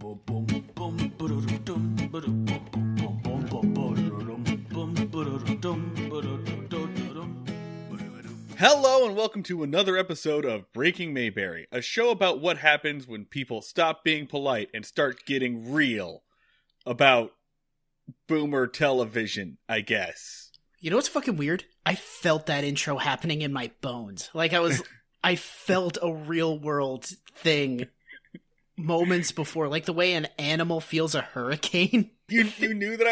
Hello and welcome to another episode of Breaking Mayberry, a show about what happens when people stop being polite and start getting real about boomer television, I guess. You know what's fucking weird? I felt that intro happening in my bones. I felt a real world thing moments before, like the way an animal feels a hurricane. You knew that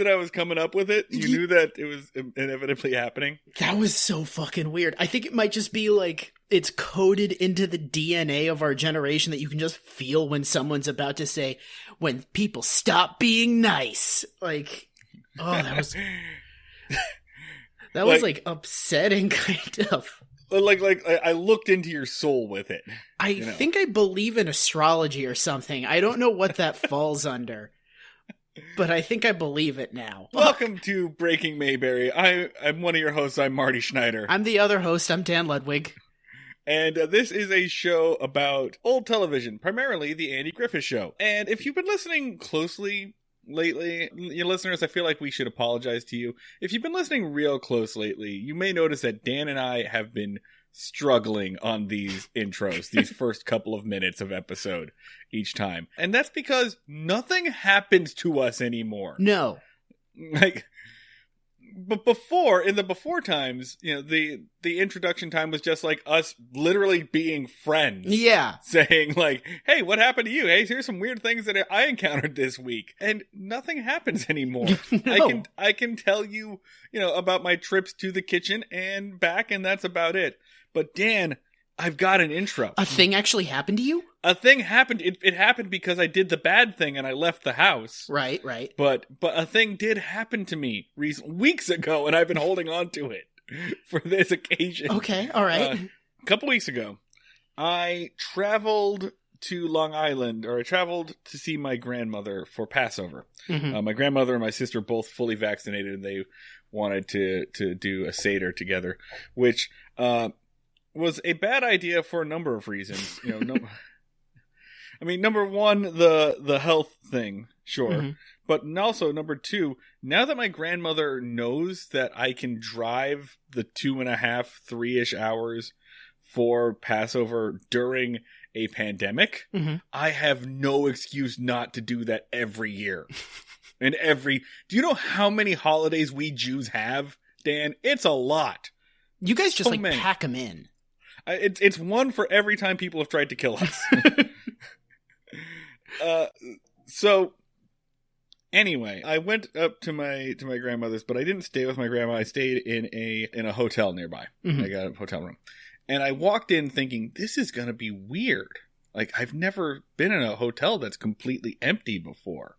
I was coming up with it. You knew that it was inevitably happening. That was so fucking weird. I think it might just be like it's coded into the DNA of our generation that you can just feel when someone's about to say, "When people stop being nice." Like, oh, that was like upsetting, kind of. Like I looked into your soul with it. I think I believe in astrology or something. I don't know what that falls under, but I think I believe it now. Welcome to Breaking Mayberry. I'm one of your hosts. I'm Marty Schneider. I'm the other host. I'm Dan Ludwig. And this is a show about old television, primarily the Andy Griffith Show. And if you've been listening closely lately, you listeners, I feel like we should apologize to you. If you've been listening real close lately, you may notice that Dan and I have been struggling on these intros, these first couple of minutes of episode each time. And that's because nothing happens to us anymore. No. But in the before times, the introduction time was just like us literally being friends. Yeah. Saying like, hey, what happened to you? Hey, here's some weird things that I encountered this week. And nothing happens anymore. No. I can tell you, about my trips to the kitchen and back, and that's about it. But Dan, I've got an intro. A thing actually happened to you? A thing happened. It happened because I did the bad thing and I left the house. Right. But a thing did happen to me weeks ago, and I've been holding on to it for this occasion. Okay, all right. A couple weeks ago, I traveled to Long Island, or I traveled to see my grandmother for Passover. Mm-hmm. My grandmother and my sister are both fully vaccinated, and they wanted to do a Seder together, which was a bad idea for a number of reasons. Number one, the health thing, sure. Mm-hmm. But also, number two, now that my grandmother knows that I can drive the 2.5, 3-ish hours for Passover during a pandemic, mm-hmm. I have no excuse not to do that every year. Do you know how many holidays we Jews have, Dan? It's a lot. You guys just many. pack them in. It's one for every time people have tried to kill us. So anyway, I went up to my grandmother's, but I didn't stay with my grandma. I stayed in a hotel nearby. Mm-hmm. I got a hotel room, and I walked in thinking, this is going to be weird. Like, I've never been in a hotel that's completely empty before.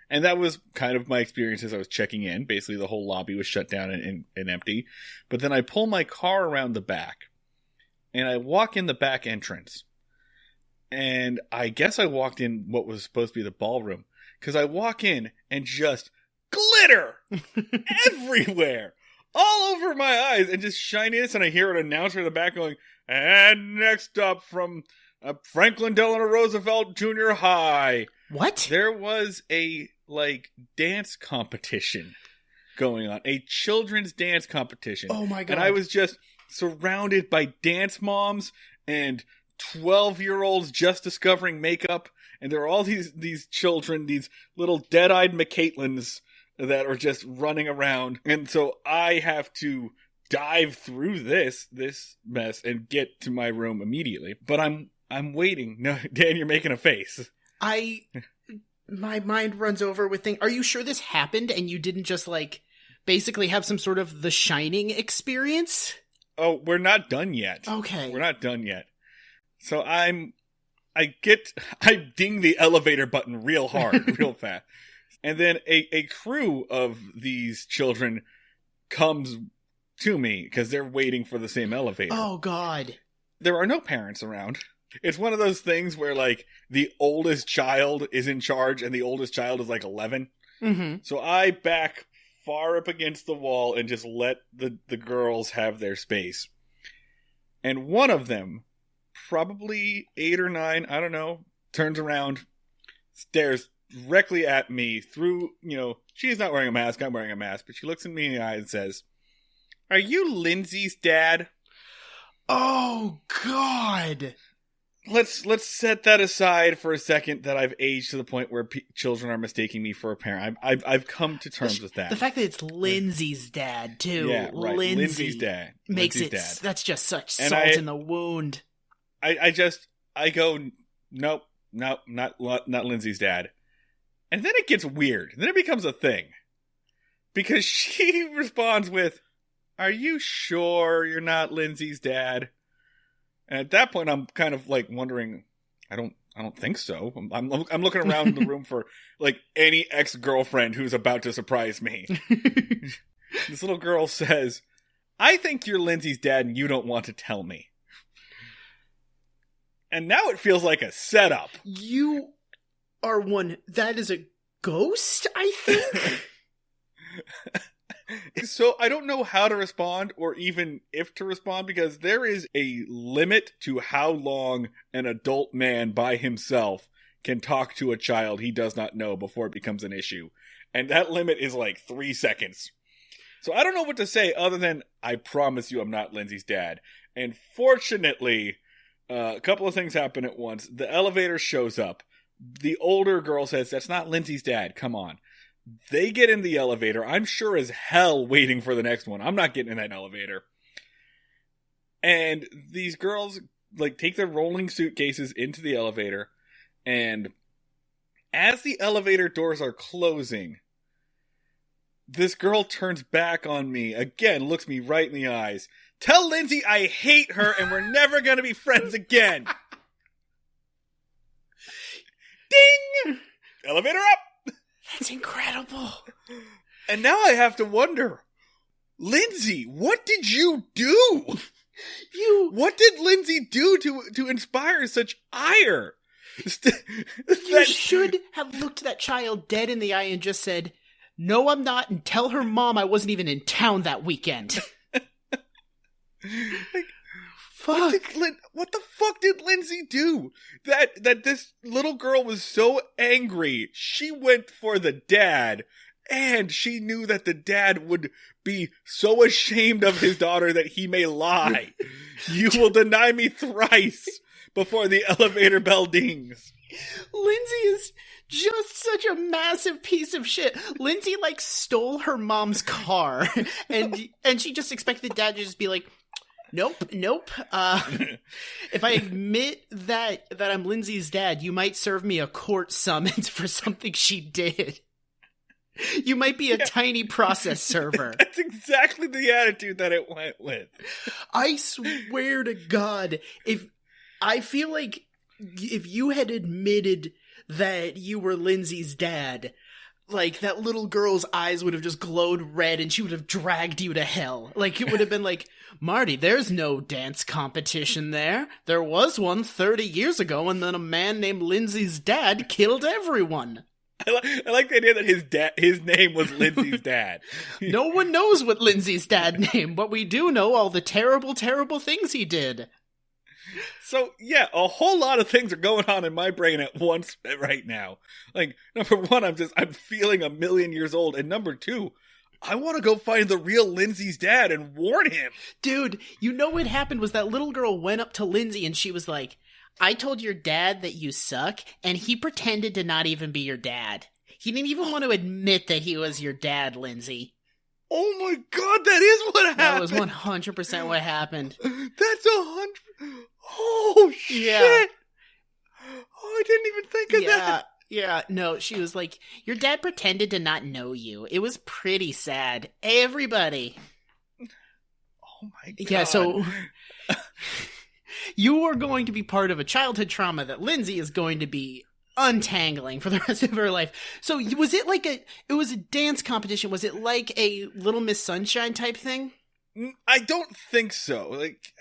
And that was kind of my experience as I was checking in. Basically, the whole lobby was shut down and empty. But then I pull my car around the back, and I walk in the back entrance. And I guess I walked in what was supposed to be the ballroom. Because I walk in and just glitter everywhere. All over my eyes. And just shininess. And I hear an announcer in the back going, and next up from Franklin Delano Roosevelt Junior High. What? There was a, dance competition going on. A children's dance competition. Oh my God. And I was just surrounded by dance moms and 12-year-olds just discovering makeup, and there are all these children, these little dead-eyed McCaitlins that are just running around, and so I have to dive through this mess and get to my room immediately. But I'm waiting. No, Dan, you're making a face. My mind runs over with things. Are you sure this happened and you didn't just basically have some sort of The Shining experience? Oh, we're not done yet. Okay. We're not done yet. So I ding the elevator button real hard, real fast. And then a crew of these children comes to me because they're waiting for the same elevator. Oh, God. There are no parents around. It's one of those things where, the oldest child is in charge and the oldest child is 11. Mm-hmm. So I back far up against the wall and just let the girls have their space. And one of them, probably 8 or 9, I don't know, turns around stares directly at me through, she's not wearing a mask, I'm wearing a mask, but she looks at me in the eye and says, "Are you Lindsay's dad?" Oh, God. Let's set that aside for a second, that I've aged to the point where children are mistaking me for a parent. I've come to terms with that. The fact that it's Lindsay's dad, too. Yeah, right. Lindsay's dad. Makes Lindsay's it, dad. That's just such salt in the wound. I go, nope, not Lindsay's dad. And then it gets weird. Then it becomes a thing. Because she responds with, "Are you sure you're not Lindsay's dad?" And at that point, I'm kind of like wondering, I don't think so. I'm looking around the room for like any ex-girlfriend who's about to surprise me. This little girl says, "I think you're Lindsay's dad and you don't want to tell me." And now it feels like a setup. You are one. That is a ghost, I think. So I don't know how to respond or even if to respond, because there is a limit to how long an adult man by himself can talk to a child he does not know before it becomes an issue. And that limit is like 3 seconds. So I don't know what to say other than, "I promise you I'm not Lindsay's dad." And fortunately, a couple of things happen at once. The elevator shows up. The older girl says, "That's not Lindsay's dad. Come on." They get in the elevator. I'm sure as hell waiting for the next one. I'm not getting in that elevator. And these girls like take their rolling suitcases into the elevator. And as the elevator doors are closing, this girl turns back on me. Again, looks me right in the eyes. "Tell Lindsay I hate her and we're never going to be friends again." Ding! Elevator up! That's incredible. And now I have to wonder, Lindsay, what did you do? What did Lindsay do to inspire such ire? You should have looked that child dead in the eye and just said, "No, I'm not," and tell her mom I wasn't even in town that weekend. Fuck. What the fuck did Lindsay do? That this little girl was so angry, she went for the dad, and she knew that the dad would be so ashamed of his daughter that he may lie. "You will deny me thrice before the elevator bell dings." Lindsay is just such a massive piece of shit. Lindsay like stole her mom's car, and she just expected dad to just be like, Nope. If I admit that I'm Lindsay's dad, you might serve me a court summons for something she did. You might be a tiny process server. That's exactly the attitude that it went with. I swear to God, if you had admitted that you were Lindsay's dad, like, that little girl's eyes would have just glowed red and she would have dragged you to hell. Like, it would have been like, "Marty, there's no dance competition there. There was one 30 years ago, and then a man named Lindsay's dad killed everyone." I like the idea that his name was Lindsay's dad. No one knows what Lindsay's dad named, but we do know all the terrible, terrible things he did. So, yeah, a whole lot of things are going on in my brain at once right now. Like, number one, I'm feeling a million years old. And number two, I want to go find the real Lindsay's dad and warn him. Dude, you know what happened was that little girl went up to Lindsay and she was like, "I told your dad that you suck," and he pretended to not even be your dad. He didn't even want to admit that he was your dad, Lindsay. Oh my God, that is what happened. That was 100% what happened. That's 100. Oh, shit. Yeah. Oh, I didn't even think of that. Yeah, no, she was like, "Your dad pretended to not know you. It was pretty sad. Everybody." Oh my God. Yeah, so you are going to be part of a childhood trauma that Lindsay is going to be untangling for the rest of her life. So was it like it was a dance competition? Was it like a Little Miss Sunshine type thing? I don't think so. Like,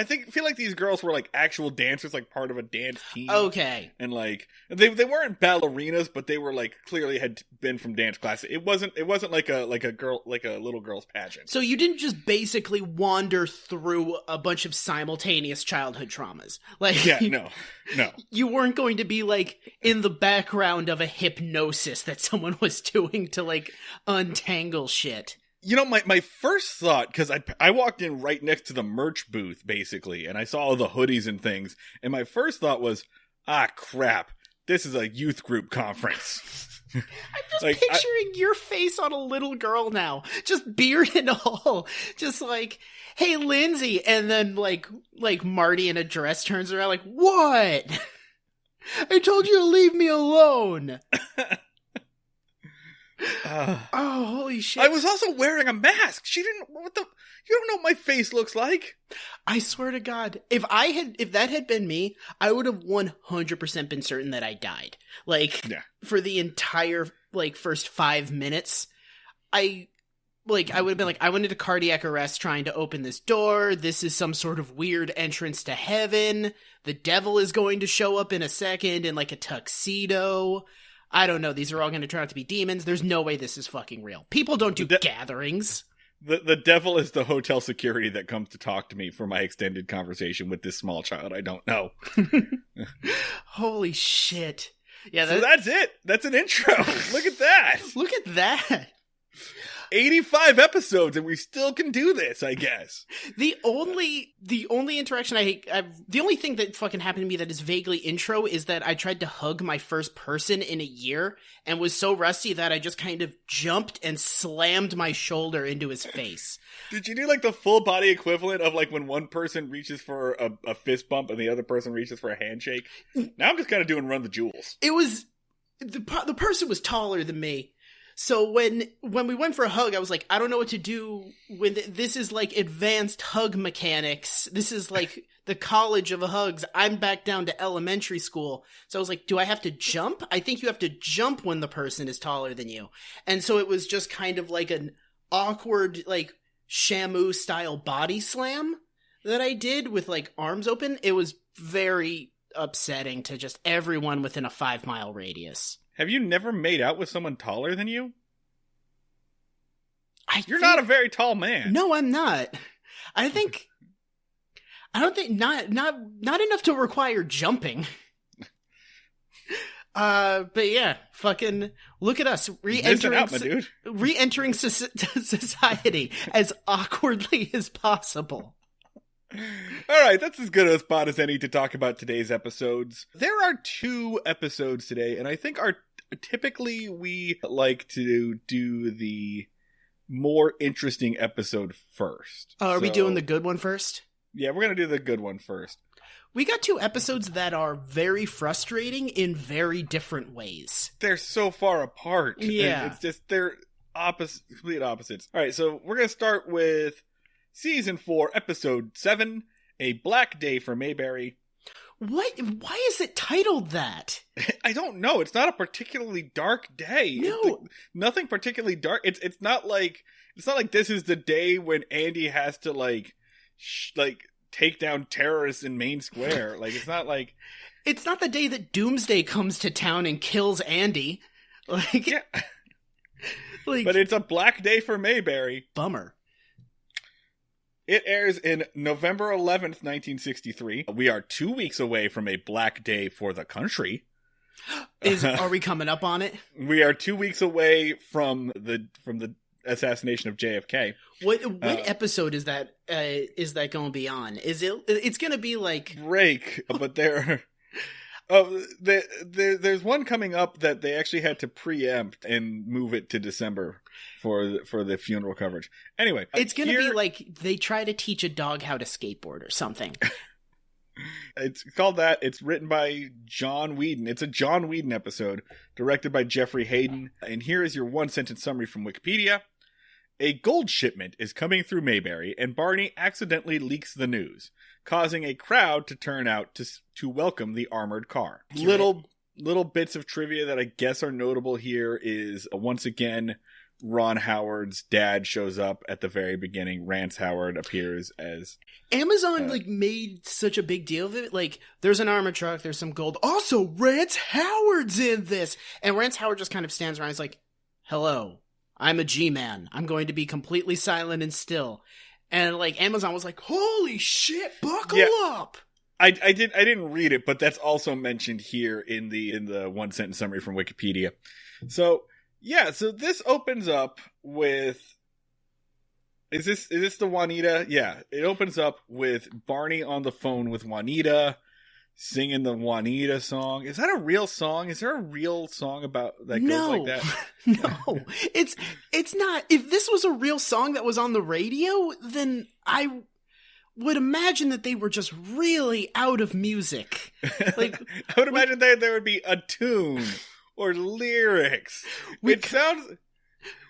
feel like these girls were like actual dancers, like part of a dance team. Okay. And like they weren't ballerinas, but they were like clearly had been from dance class. It wasn't like a little girl's pageant. So you didn't just basically wander through a bunch of simultaneous childhood traumas. Like yeah, no. You weren't going to be like in the background of a hypnosis that someone was doing to like untangle shit. You know, my first thought, because I walked in right next to the merch booth, basically, and I saw all the hoodies and things, and my first thought was, crap, this is a youth group conference. I'm just picturing your face on a little girl now, just beard and all, just like, hey, Lindsay, and then like Marty in a dress turns around like, what? I told you to leave me alone. Oh, holy shit. I was also wearing a mask. You don't know what my face looks like. I swear to God, if that had been me, I would have 100% been certain that I died. Like, for the entire, like, first 5 minutes, I would have been like, I went into cardiac arrest trying to open this door. This is some sort of weird entrance to heaven. The devil is going to show up in a second in, like, a tuxedo. I don't know. These are all going to turn out to be demons. There's no way this is fucking real. People don't do gatherings. The devil is the hotel security that comes to talk to me for my extended conversation with this small child I don't know. Holy shit. Yeah, so that's it. That's an intro. Look at that. Look at that. 85 episodes and we still can do this, I guess. The only interaction the only thing that fucking happened to me that is vaguely intro is that I tried to hug my first person in a year and was so rusty that I just kind of jumped and slammed my shoulder into his face. Did you do like the full body equivalent of like when one person reaches for a fist bump and the other person reaches for a handshake? Now I'm just kind of doing Run the Jewels. It was, the person was taller than me. So when we went for a hug, I was like, I don't know what to do when this is like advanced hug mechanics. This is like the college of hugs. I'm back down to elementary school. So I was like, do I have to jump? I think you have to jump when the person is taller than you. And so it was just kind of like an awkward, like Shamu style body slam that I did with like arms open. It was very upsetting to just everyone within a 5-mile radius. Have you never made out with someone taller than you? You're not a very tall man. No, I'm not. I don't think not enough to require jumping. But yeah, fucking look at us re-entering society as awkwardly as possible. All right, that's as good a spot as any to talk about today's episodes. There are 2 episodes today, and I think typically we like to do the more interesting episode first. Are we doing the good one first? Yeah, we're going to do the good one first. We got 2 episodes that are very frustrating in very different ways. They're so far apart. Yeah. It's just, they're complete opposites. All right, so we're going to start with Season 4, Episode 7, A Black Day for Mayberry. What? Why is it titled that? I don't know. It's not a particularly dark day. No. Nothing particularly dark. It's not like this is the day when Andy has to like take down terrorists in Main Square. Like it's not the day that Doomsday comes to town and kills Andy. Like yeah. But it's a black day for Mayberry. Bummer. It airs in November 11th, 1963. We are 2 weeks away from a black day for the country. Are we coming up on it? We are 2 weeks away from the assassination of JFK. What episode is that going to be on? It's going to be like break, but there's one coming up that they actually had to preempt and move it to December for the funeral coverage. Anyway, it's going to be like they try to teach a dog how to skateboard or something. It's called that. It's written by John Whedon. It's a John Whedon episode, directed by Jeffrey Hayden. And here is your 1-sentence summary from Wikipedia. A gold shipment is coming through Mayberry, and Barney accidentally leaks the news, causing a crowd to turn out to welcome the armored car. Little bits of trivia that I guess are notable here is, once again, Ron Howard's dad shows up at the very beginning. Rance Howard appears as... Amazon, made such a big deal of it. Like, there's an armored truck, there's some gold. Also, Rance Howard's in this! And Rance Howard just kind of stands around. He's like, hello, I'm a G-man. I'm going to be completely silent and still. And, Amazon was like, holy shit, buckle up! I didn't read it, but that's also mentioned here in the one sentence summary from Wikipedia. So this opens up with... Is this the Juanita? Yeah, it opens up with Barney on the phone with Juanita, singing the Juanita song. Is that a real song? Is there a real song about that goes like that? No, it's not. If this was a real song that was on the radio, then I would imagine that they were just really out of music. I would imagine there would be a tune or lyrics.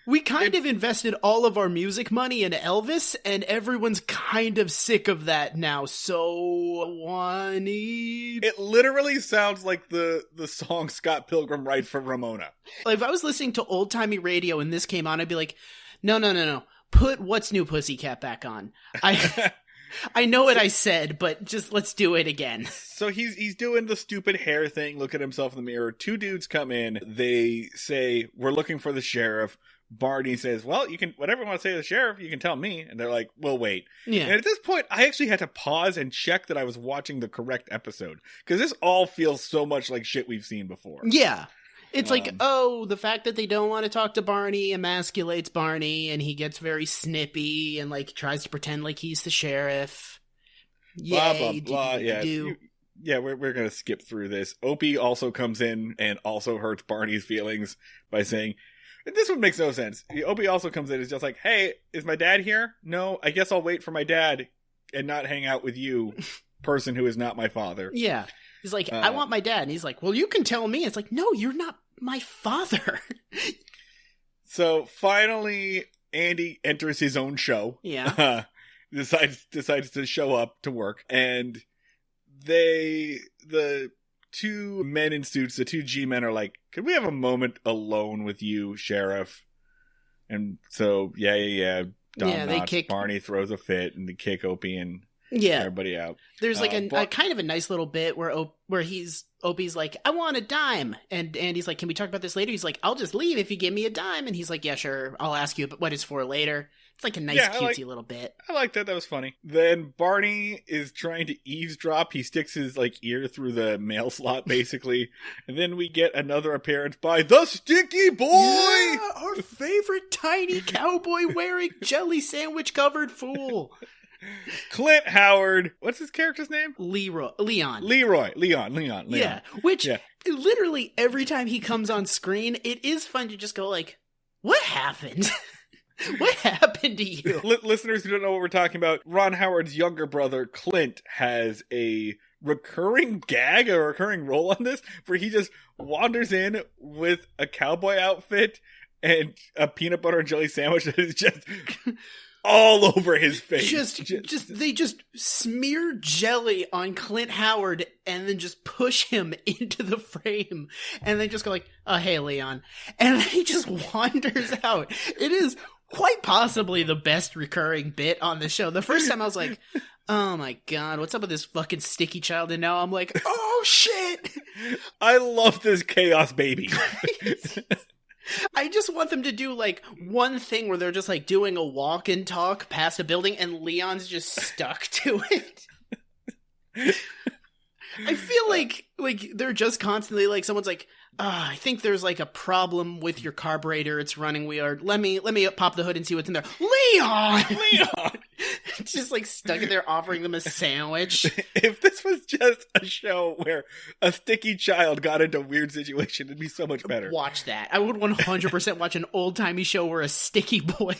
We kind of invested all of our music money in Elvis, and everyone's kind of sick of that now. So, Juanita... It literally sounds like the song Scott Pilgrim writes for Ramona. If I was listening to old-timey radio and this came on, I'd be like, no. Put What's New Pussycat back on. I know what I said, but just let's do it again. So he's doing the stupid hair thing, look at himself in the mirror. Two dudes come in. They say, we're looking for the sheriff. Barney says, well, you can, whatever you want to say to the sheriff, you can tell me. And they're like, we'll wait. Yeah. And at this point, I actually had to pause and check that I was watching the correct episode. Because this all feels so much like shit we've seen before. Yeah. It's the fact that they don't want to talk to Barney emasculates Barney, and he gets very snippy and, tries to pretend like he's the sheriff. Blah, blah, blah. Yeah, we're going to skip through this. Opie also comes in and also hurts Barney's feelings by saying... This one makes no sense. Opie also comes in and is just like, hey, is my dad here? No, I guess I'll wait for my dad and not hang out with you, person who is not my father. Yeah. He's like, I want my dad. And he's like, well, you can tell me. It's like, no, you're not my father. So finally, Andy enters his own show. Yeah. Decides to show up to work. And the two men in suits, the two G-men are like, could we have a moment alone with you, Sheriff? And so, Don kick Barney, throws a fit, and they kick Opie and everybody out. There's a kind of a nice little bit where Opie's like, I want a dime. And Andy's like, can we talk about this later? He's like, I'll just leave if you give me a dime. And he's like, yeah, sure. I'll ask you what it's for later. It's like a nice, cutesy little bit. I like that. That was funny. Then Barney is trying to eavesdrop. He sticks his ear through the mail slot, basically. And then we get another appearance by the Sticky Boy! Yeah, our favorite tiny cowboy wearing jelly sandwich covered fool. Clint Howard. What's his character's name? Leon. Yeah. Which literally every time he comes on screen, it is fun to just go what happened? What happened to you? Listeners who don't know what we're talking about, Ron Howard's younger brother, Clint, has a recurring gag, a recurring role on this, where he just wanders in with a cowboy outfit and a peanut butter and jelly sandwich that is just all over his face. They just smear jelly on Clint Howard and then just push him into the frame. And they just go oh, hey, Leon. And then he just wanders out. It is quite possibly the best recurring bit on the show. The first time I was like, oh my god, what's up with this fucking sticky child? And now I'm like, oh shit! I love this chaos baby. I just want them to do one thing where they're just doing a walk and talk past a building and Leon's just stuck to it. I feel like they're just constantly someone's like, I think there's a problem with your carburetor. It's running weird. Let me pop the hood and see what's in there. Leon! Just stuck in there offering them a sandwich. If this was just a show where a sticky child got into a weird situation, it'd be so much better. Watch that. I would 100% watch an old-timey show where a sticky boy...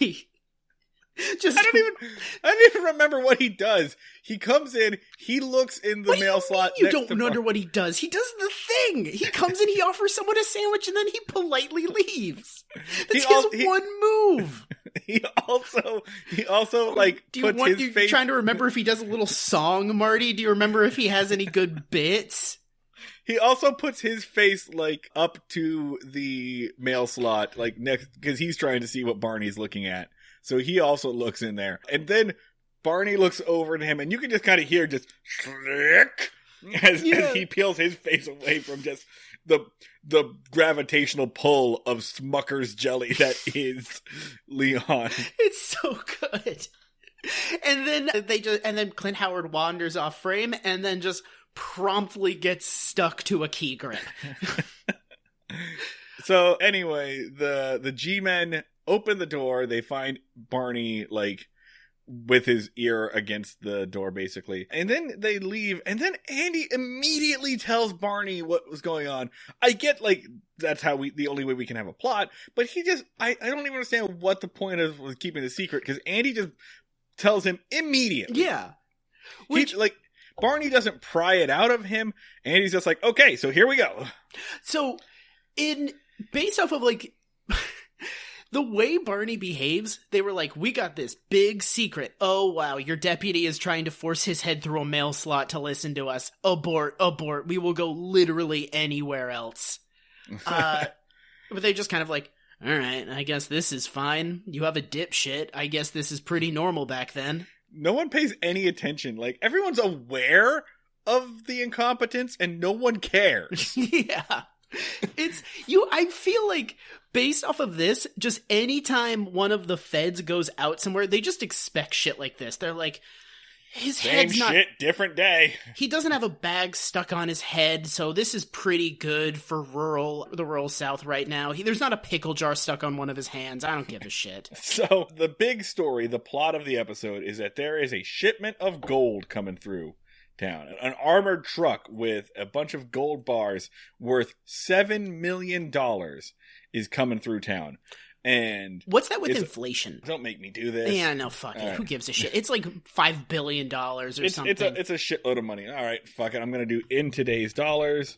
I don't even remember what he does. He comes in, he looks in the mail slot. You don't wonder what he does. He does the thing. He comes in, he offers someone a sandwich, and then he politely leaves. That's his one move. He also puts his face. Trying to remember if he does a little song, Marty? Do you remember if he has any good bits? He also puts his face, like, up to the mail slot, like, next, because he's trying to see what Barney's looking at. So he also looks in there. And then Barney looks over to him, and you can just kind of hear just shriek as he peels his face away from just the gravitational pull of Smucker's jelly that is Leon. It's so good. And then Clint Howard wanders off frame and then just promptly gets stuck to a key grip. So anyway, the G-men open the door. They find Barney, like, with his ear against the door, basically. And then they leave, and then Andy immediately tells Barney what was going on. I get, like, that's the only way we can have a plot, but he just, I don't even understand what the point of was keeping the secret, because Andy just tells him immediately. Yeah. Barney doesn't pry it out of him, and he's just like, okay, so here we go. So, based off of, like, the way Barney behaves, they were like, we got this big secret. Oh, wow, your deputy is trying to force his head through a mail slot to listen to us. Abort, abort. We will go literally anywhere else. But they just kind of like, all right, I guess this is fine. You have a dipshit. I guess this is pretty normal back then. No one pays any attention. Like, everyone's aware of the incompetence and no one cares. Yeah. I feel like based off of this, just anytime one of the feds goes out somewhere, they just expect shit like this. They're like, his head's not... Same shit, different day. He doesn't have a bag stuck on his head, so this is pretty good for the rural South right now. There's not a pickle jar stuck on one of his hands. I don't give a shit. So, the big story, the plot of the episode, is that there is a shipment of gold coming through town. An armored truck with a bunch of gold bars worth $7 million is coming through town. And what's that with inflation? Don't make me do this. Yeah, no, fuck it. Right. Who gives a shit? It's like $5 billion or something. It's a shitload of money. All right, fuck it. I'm going to do in today's dollars.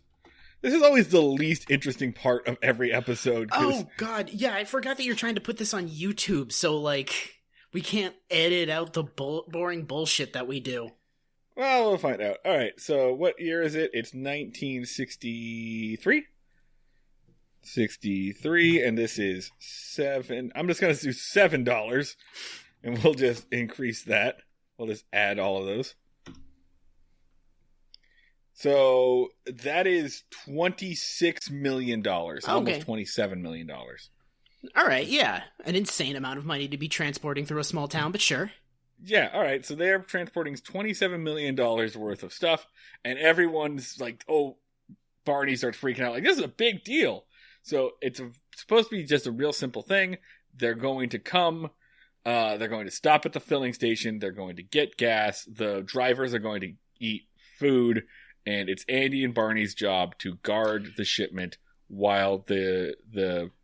This is always the least interesting part of every episode. Oh, God. Yeah, I forgot that you're trying to put this on YouTube, so, like, we can't edit out the boring bullshit that we do. Well, we'll find out. All right, so what year is it? It's 1963? 63, and this is $7. I'm just going to do $7, and we'll just increase that. We'll just add all of those. So that is $26 million, almost $27 million. All right, yeah. An insane amount of money to be transporting through a small town, but sure. Yeah, all right. So they're transporting $27 million worth of stuff, and everyone's like, oh, Barney starts freaking out. Like, this is a big deal. So it's supposed to be just a real simple thing. They're going to come. They're going to stop at the filling station. They're going to get gas. The drivers are going to eat food. And it's Andy and Barney's job to guard the shipment while the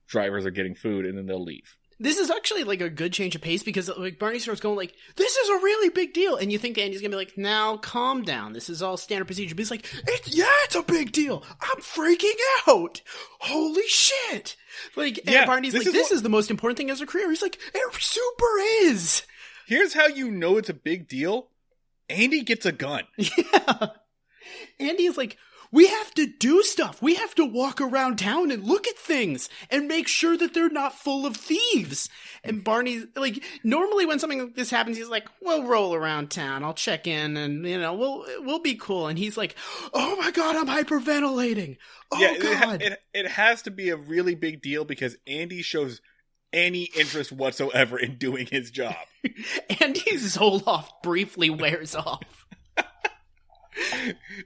drivers are getting food, and then they'll leave. This is actually like a good change of pace because like Barney starts going like, this is a really big deal. And you think Andy's going to be like, now calm down. This is all standard procedure. But he's like, it's a big deal. I'm freaking out. Holy shit. Like, yeah, and Barney's like, this is the most important thing as a career. He's like, it super is. Here's how you know it's a big deal. Andy gets a gun. Yeah. Andy is like, we have to do stuff. We have to walk around town and look at things and make sure that they're not full of thieves. And Barney's like, normally when something like this happens, he's like, we'll roll around town. I'll check in and, we'll be cool. And he's like, oh my God, I'm hyperventilating. Oh yeah, God. It has to be a really big deal because Andy shows any interest whatsoever in doing his job. Andy's Zoloft briefly wears off.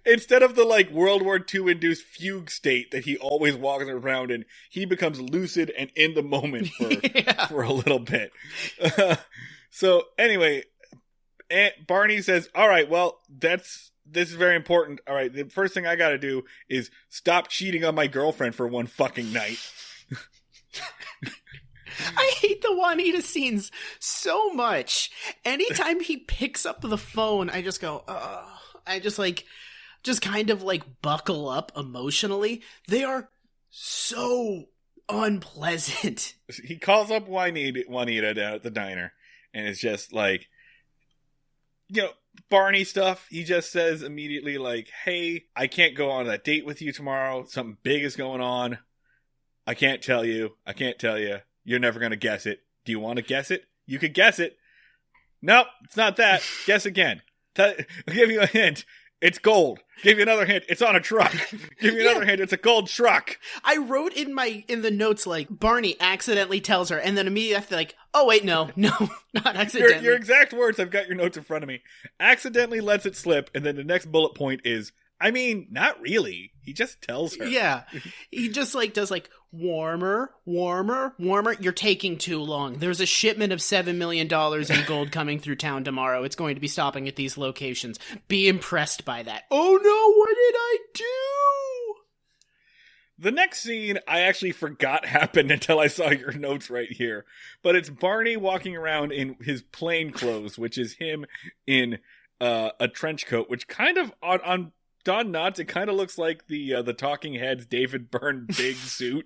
Instead of the like World War II induced fugue state that he always walks around in, he becomes lucid and in the moment for a little bit. So anyway, Barney says, all right, well, this is very important. All right, the first thing I got to do is stop cheating on my girlfriend for one fucking night. I hate the Juanita scenes so much. Anytime he picks up the phone, I just go, ugh. I just kind of buckle up emotionally. They are so unpleasant. He calls up Juanita down at the diner, and it's just like, Barney stuff, he just says immediately, like, hey, I can't go on that date with you tomorrow. Something big is going on. I can't tell you. You're never going to guess it. Do you want to guess it? You could guess it. Nope, it's not that. Guess again. I'll give you a hint. It's gold. Give you another hint. It's on a truck. Give you another hint. It's a gold truck. I wrote in the notes, like, Barney accidentally tells her, and then immediately after, like, oh wait, no, not accidentally. Your exact words. I've got your notes in front of me. Accidentally lets it slip, and then the next bullet point is, I mean, not really. He just tells her. Yeah. He just, like, does, like, warmer. You're taking too long. There's a shipment of $7 million in gold coming through town tomorrow. It's going to be stopping at these locations. Be impressed by that. Oh no, what did I do? The next scene I actually forgot happened until I saw your notes right here. But it's Barney walking around in his plain clothes, which is him in a trench coat, which kind of on Don Knotts, it kind of looks like the Talking Heads David Byrne big suit.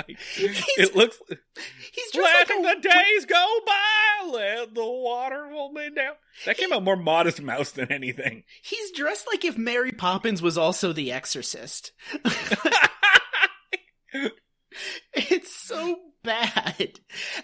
It looks. He's just letting the days go by, let the water roll me down. That came out more Modest Mouse than anything. He's dressed like if Mary Poppins was also the Exorcist. It's so bad.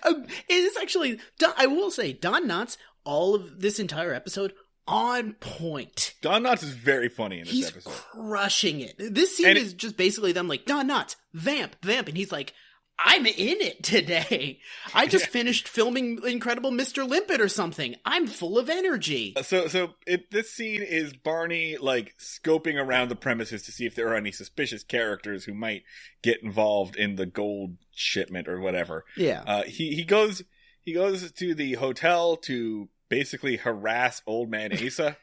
It is actually. I will say, Don Knotts, all of this entire episode, on point. Don Knotts is very funny in this episode. He's crushing it. This scene is just basically them like, Don Knotts, vamp. And he's like, I'm in it today. I just finished filming Incredible Mr. Limpet or something. I'm full of energy. This scene is Barney, like, scoping around the premises to see if there are any suspicious characters who might get involved in the gold shipment or whatever. Yeah. He goes to the hotel to basically harass old man Asa.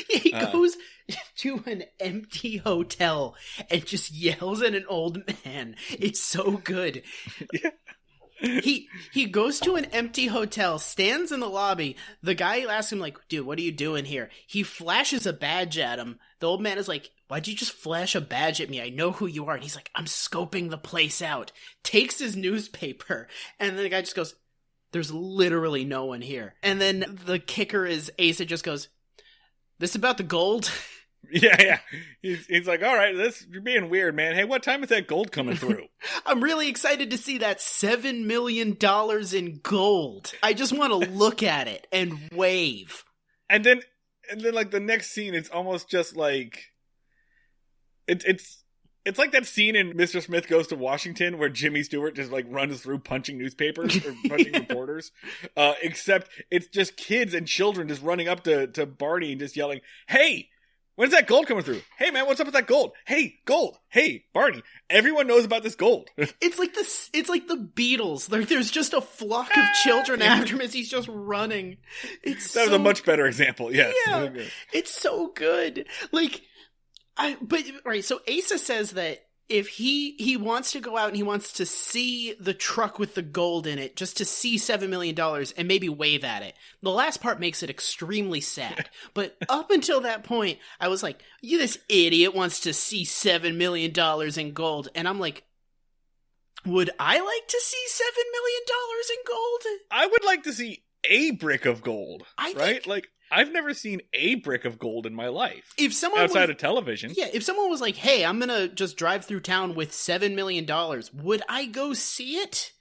He goes to an empty hotel and just yells at an old man. It's so good. Yeah. He goes to an empty hotel, stands in the lobby. The guy asks him, like, dude, what are you doing here? He flashes a badge at him. The old man is like, why'd you just flash a badge at me? I know who you are. And he's like, I'm scoping the place out. Takes his newspaper. And then the guy just goes, there's literally no one here. And then the kicker is Asa just goes, this about the gold? Yeah. He's like, all right, you're being weird, man. Hey, what time is that gold coming through? I'm really excited to see that $7 million in gold. I just want to look at it and wave. And then like the next scene, it's almost just like it's like that scene in Mr. Smith Goes to Washington where Jimmy Stewart just like runs through punching newspapers or punching reporters. Except it's just kids and children just running up to Barney and just yelling, hey, when's that gold coming through? Hey man, what's up with that gold? Hey, gold. Hey, Barney. Everyone knows about this gold. It's like the Beatles. There's just a flock of children after him as he's just running. That was a much better example. Yes. Yeah, it's so good. Like, so Asa says that if he wants to go out and he wants to see the truck with the gold in it, just to see $7 million and maybe wave at it. The last part makes it extremely sad. But up until that point, I was like, this idiot wants to see $7 million in gold. And I'm like, would I like to see $7 million in gold? I would like to see a brick of gold, right? Like, I've never seen a brick of gold in my life. If someone outside of television. Yeah, if someone was like, hey, I'm going to just drive through town with $7 million, would I go see it?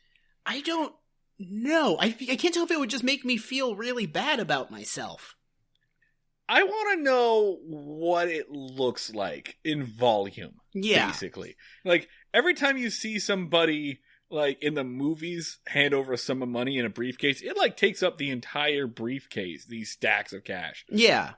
I don't know. I can't tell if it would just make me feel really bad about myself. I want to know what it looks like in volume, basically. Like, every time you see somebody, like, in the movies hand over a sum of money in a briefcase, it, like, takes up the entire briefcase, these stacks of cash. Yeah.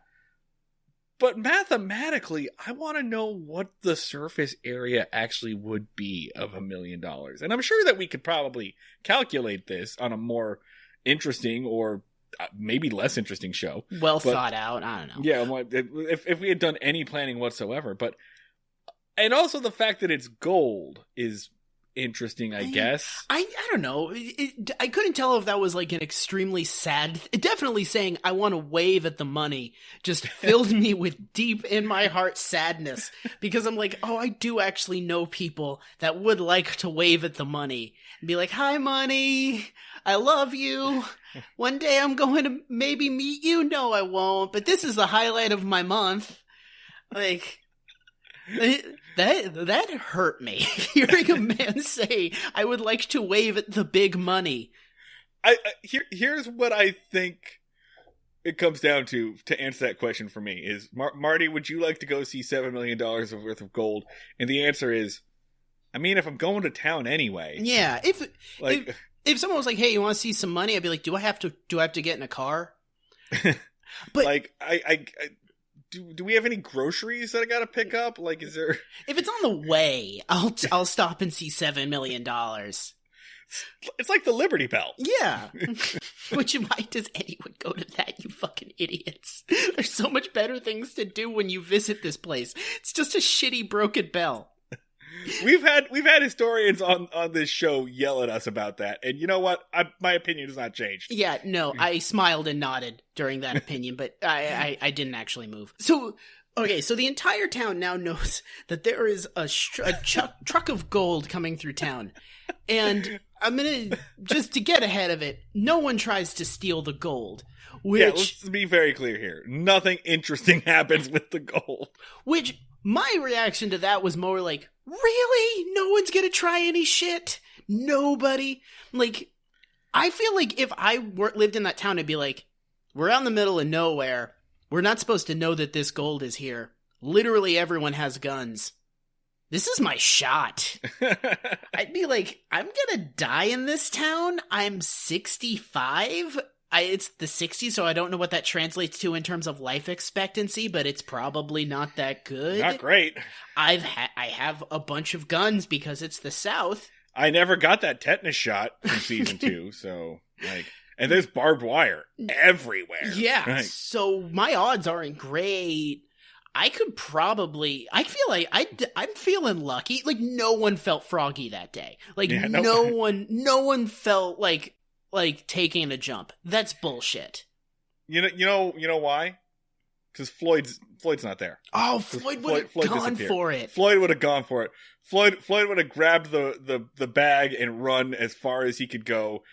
But mathematically, I want to know what the surface area actually would be of $1 million. And I'm sure that we could probably calculate this on a more interesting or maybe less interesting show. Thought out. I don't know. Yeah, if we had done any planning whatsoever. And also the fact that it's gold is interesting, I guess. I don't know. I couldn't tell if that was like an extremely sad. Definitely saying I want to wave at the money just filled me with deep in my heart sadness, because I'm like, oh, I do actually know people that would like to wave at the money and be like, hi, money, I love you. One day I'm going to maybe meet you. No, I won't. But this is the highlight of my month. Like, that hurt me. Hearing a man say, I would like to wave at the big money. Here's what I think it comes down to answer that question for me is, Marty, would you like to go see $7 million worth of gold? And the answer is, I mean, if I'm going to town anyway. Yeah. If someone was like, hey, you want to see some money? I'd be like, do I have to get in a car? But like, Do we have any groceries that I gotta pick up? Like, is there? If it's on the way, I'll stop and see $7 million. It's like the Liberty Bell. Yeah. Which, why does anyone go to that, you fucking idiots? There's so much better things to do when you visit this place. It's just a shitty broken bell. We've had historians on this show yell at us about that, and you know what? My opinion has not changed. Yeah, no, I smiled and nodded during that opinion, but I didn't actually move. So, okay, so the entire town now knows that there is a truck of gold coming through town, and I'm gonna, just to get ahead of it, no one tries to steal the gold. Which, yeah, let's be very clear here. Nothing interesting happens with the gold. Which, my reaction to that was more like, really? No one's gonna try any shit? Nobody? Like, I feel like if I lived in that town, I'd be like, we're out in the middle of nowhere. We're not supposed to know that this gold is here. Literally everyone has guns. This is my shot. I'd be like, I'm gonna die in this town. I'm 65. It's the 60s, so I don't know what that translates to in terms of life expectancy, but it's probably not that good. Not great. I have a bunch of guns because it's the South. I never got that tetanus shot from season 2, so, like, and there's barbed wire everywhere. Yeah, like, so my odds aren't great. I could probably, I feel like I'm feeling lucky. Like, no one felt froggy that day. Like, yeah, no one felt like taking a jump. That's bullshit. You know why? Because Floyd's not there. Oh, Floyd would have gone for it. Floyd would have gone for it. Floyd would have grabbed the bag and run as far as he could go,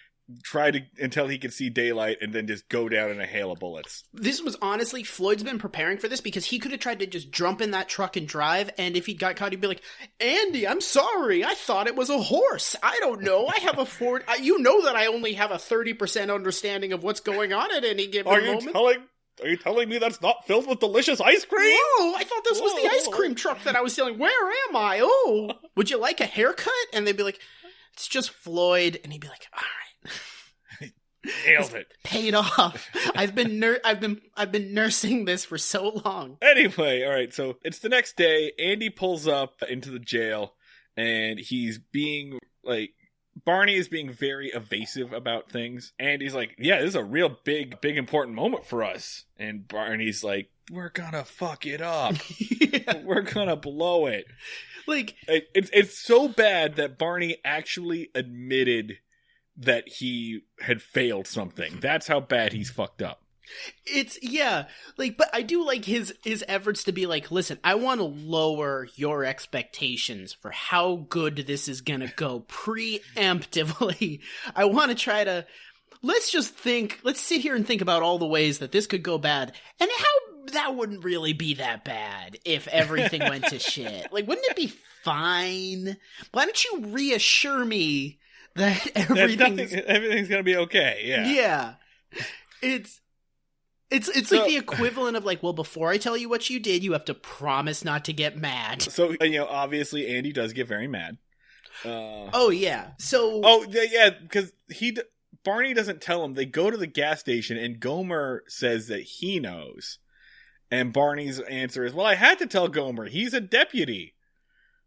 until he could see daylight, and then just go down in a hail of bullets. This was honestly, Floyd's been preparing for this, because he could have tried to just jump in that truck and drive, and if he got caught, he'd be like, Andy, I'm sorry, I thought it was a horse. I don't know. I have a Ford. You know that I only have a 30% understanding of what's going on at any given moment. Are you telling me that's not filled with delicious ice cream? Whoa, I thought this was the ice cream truck that I was stealing. Where am I? Oh, would you like a haircut? And they'd be like, it's just Floyd. And he'd be like, all right. Nailed it. Paid off. I've been nursing this for so long. Anyway, all right. So it's the next day. Andy pulls up into the jail, and he's being like, Barney is being very evasive about things. And he's like, yeah, this is a real big important moment for us. And Barney's like, we're gonna fuck it up. Yeah. We're gonna blow it. Like, it's so bad that Barney actually admitted that he had failed something. That's how bad he's fucked up. But I do like his efforts to be like, listen, I want to lower your expectations for how good this is gonna go preemptively. I want to try to, let's sit here and think about all the ways that this could go bad, and how that wouldn't really be that bad if everything went to shit. Like, wouldn't it be fine? Why don't you reassure me that everything's gonna be okay? Yeah. It's like the equivalent of like, well, before I tell you what you did, you have to promise not to get mad. So, obviously Andy does get very mad. Oh yeah. So. Oh yeah, because Barney doesn't tell him. They go to the gas station, and Gomer says that he knows, and Barney's answer is, "Well, I had to tell Gomer. He's a deputy."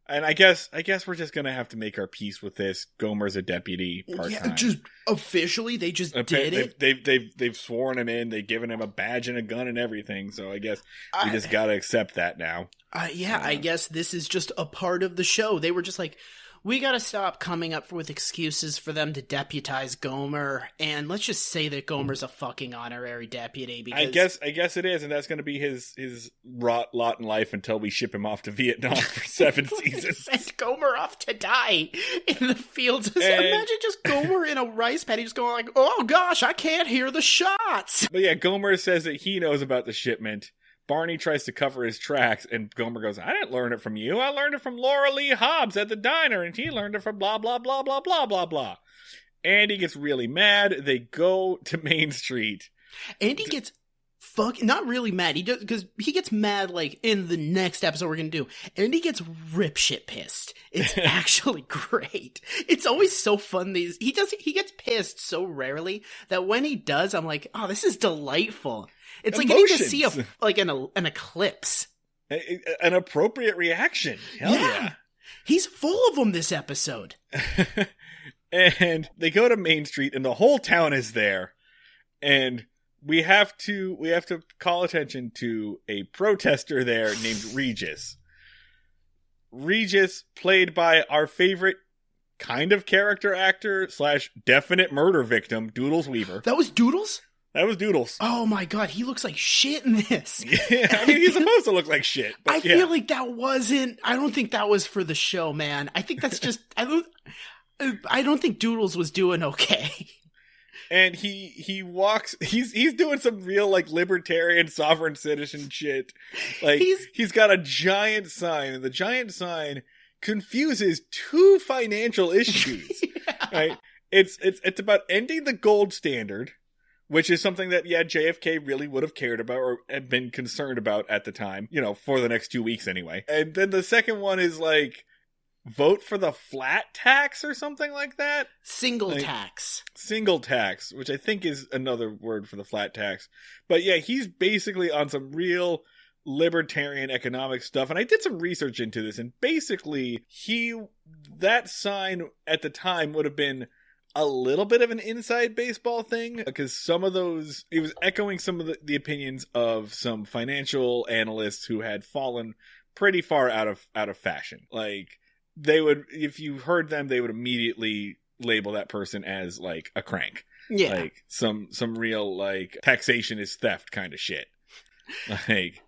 And I guess we're just gonna have to make our peace with this. Gomer's a deputy part-time. Yeah, just officially, they just did it. They've sworn him in. They've given him a badge and a gun and everything. So I guess we just gotta accept that now. I guess this is just a part of the show. They were just like, We gotta stop coming up with excuses for them to deputize Gomer, and let's just say that Gomer's a fucking honorary deputy. Because I guess it is, and that's going to be his lot in life until we ship him off to Vietnam for 7 seasons. Send Gomer off to die in the fields. Imagine just Gomer in a rice paddy just going like, "Oh gosh, I can't hear the shots." But yeah, Gomer says that he knows about the shipment. Barney tries to cover his tracks, and Gomer goes, "I didn't learn it from you. I learned it from Laura Lee Hobbs at the diner, and he learned it from blah, blah, blah, blah, blah, blah, blah." Andy gets really mad. They go to Main Street. Andy gets not really mad. He does, because he gets mad like in the next episode we're gonna do. Andy gets rip shit pissed. It's actually great. It's always so fun. He gets pissed so rarely that when he does, I'm like, oh, this is delightful. It's like getting to see an eclipse. An appropriate reaction. Hell yeah. He's full of them this episode. And they go to Main Street, and the whole town is there. And we have to call attention to a protester there named Regis. Regis, played by our favorite kind of character actor / definite murder victim, Doodles Weaver. That was Doodles? That was Doodles. Oh my god, he looks like shit in this. Yeah, I mean, he's supposed to look like shit. But I feel like that wasn't. I don't think that was for the show, man. I think that's just. I don't think Doodles was doing okay. And he walks. He's doing some real like libertarian sovereign citizen shit. Like he's got a giant sign, and the giant sign confuses 2 financial issues. Yeah. Right? It's about ending the gold standard, which is something that, JFK really would have cared about or had been concerned about at the time, for the next 2 weeks anyway. And then the second one is like, vote for the flat tax or something like that? Single tax, which I think is another word for the flat tax. But yeah, he's basically on some real libertarian economic stuff. And I did some research into this, and basically that sign at the time would have been a little bit of an inside baseball thing, because some of those, it was echoing some of the opinions of some financial analysts who had fallen pretty far out of fashion. Like, they would, if you heard them, they would immediately label that person as like a crank. Yeah. Like some real like taxation is theft kind of shit. Like,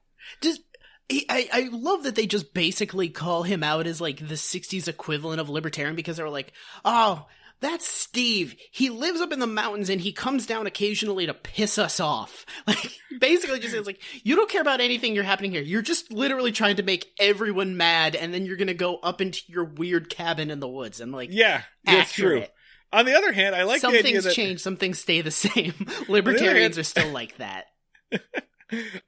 I love that they just basically call him out as like the 60s equivalent of libertarian, because they were like, oh, that's Steve. He lives up in the mountains and he comes down occasionally to piss us off. Like, basically just it's like, you don't care about anything you're happening here. You're just literally trying to make everyone mad, and then you're going to go up into your weird cabin in the woods. And like, yeah, that's true. On the other hand, I like some the idea things that change, some things stay the same. Libertarians are still like that.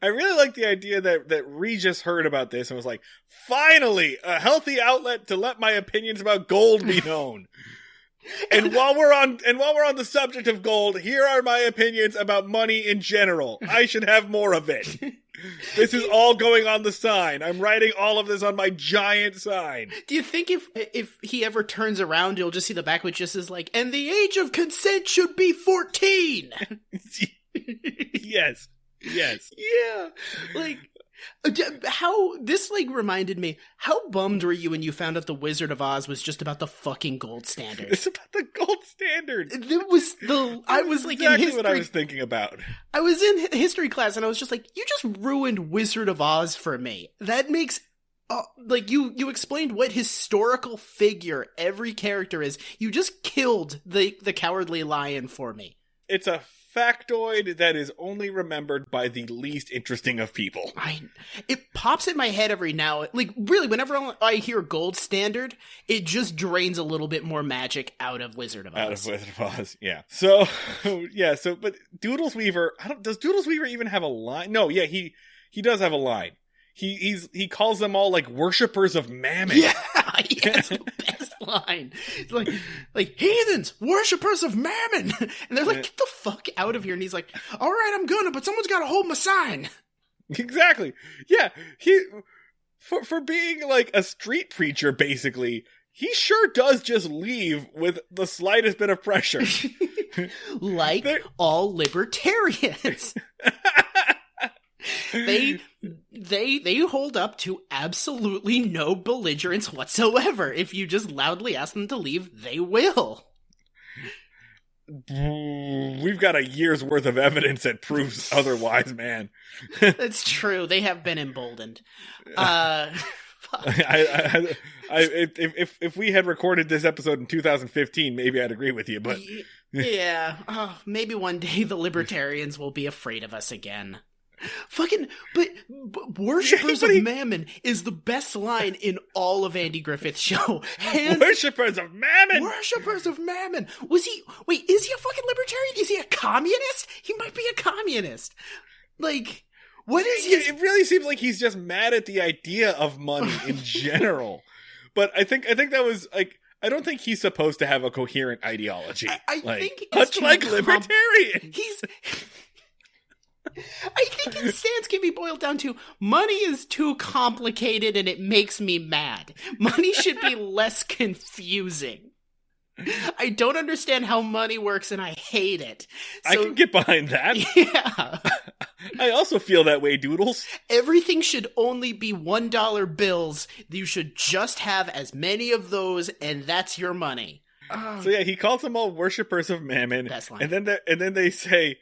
I really like the idea that Regis heard about this and was like, finally, a healthy outlet to let my opinions about gold be known. And while we're on the subject of gold, here are my opinions about money in general. I should have more of it. This is all going on the sign. I'm writing all of this on my giant sign. Do you think if he ever turns around, you'll just see the back which just is like, and the age of consent should be 14? Yes. Yeah. Like, how this like reminded me, how bummed were you when you found out the Wizard of Oz was just about the fucking gold standard? It's about the gold standard. I was like, exactly in history, what I was thinking about. I was in history class and I was just like, you just ruined Wizard of Oz for me. That makes like you explained what historical figure every character is. You just killed the Cowardly Lion for me. It's a factoid that is only remembered by the least interesting of people. It pops in my head every now, like really, whenever I hear gold standard, it just drains a little bit more magic out of Wizard of Oz. Yeah. So, but Doodles Weaver, does Doodles Weaver even have a line? No, yeah, he does have a line. He calls them all like worshippers of Mammon. Yeah, that's the best line. It's like heathens, worshippers of Mammon, and they're like, get the fuck out of here. And he's like, all right, I'm gonna, but someone's got to hold my sign. Exactly. Yeah, he for being like a street preacher, basically, he sure does just leave with the slightest bit of pressure. Like all libertarians. They hold up to absolutely no belligerence whatsoever. If you just loudly ask them to leave, they will. We've got a year's worth of evidence that proves otherwise, man. That's true. They have been emboldened. If we had recorded this episode in 2015, maybe I'd agree with you, but yeah, maybe one day the libertarians will be afraid of us again. Fucking, but worshippers of Mammon is the best line in all of Andy Griffith Show. Worshippers of Mammon! Worshippers of Mammon! Is he a fucking libertarian? Is he a communist? He might be a communist. Like, what is his... It really seems like he's just mad at the idea of money in general. But I think that was, like, I don't think he's supposed to have a coherent ideology. I think much like libertarians. I think his stance can be boiled down to money is too complicated and it makes me mad. Money should be less confusing. I don't understand how money works and I hate it. So, I can get behind that. Yeah. I also feel that way, Doodles. Everything should only be $1 bills. You should just have as many of those and that's your money. So yeah, he calls them all worshippers of Mammon. Best line. And then they say,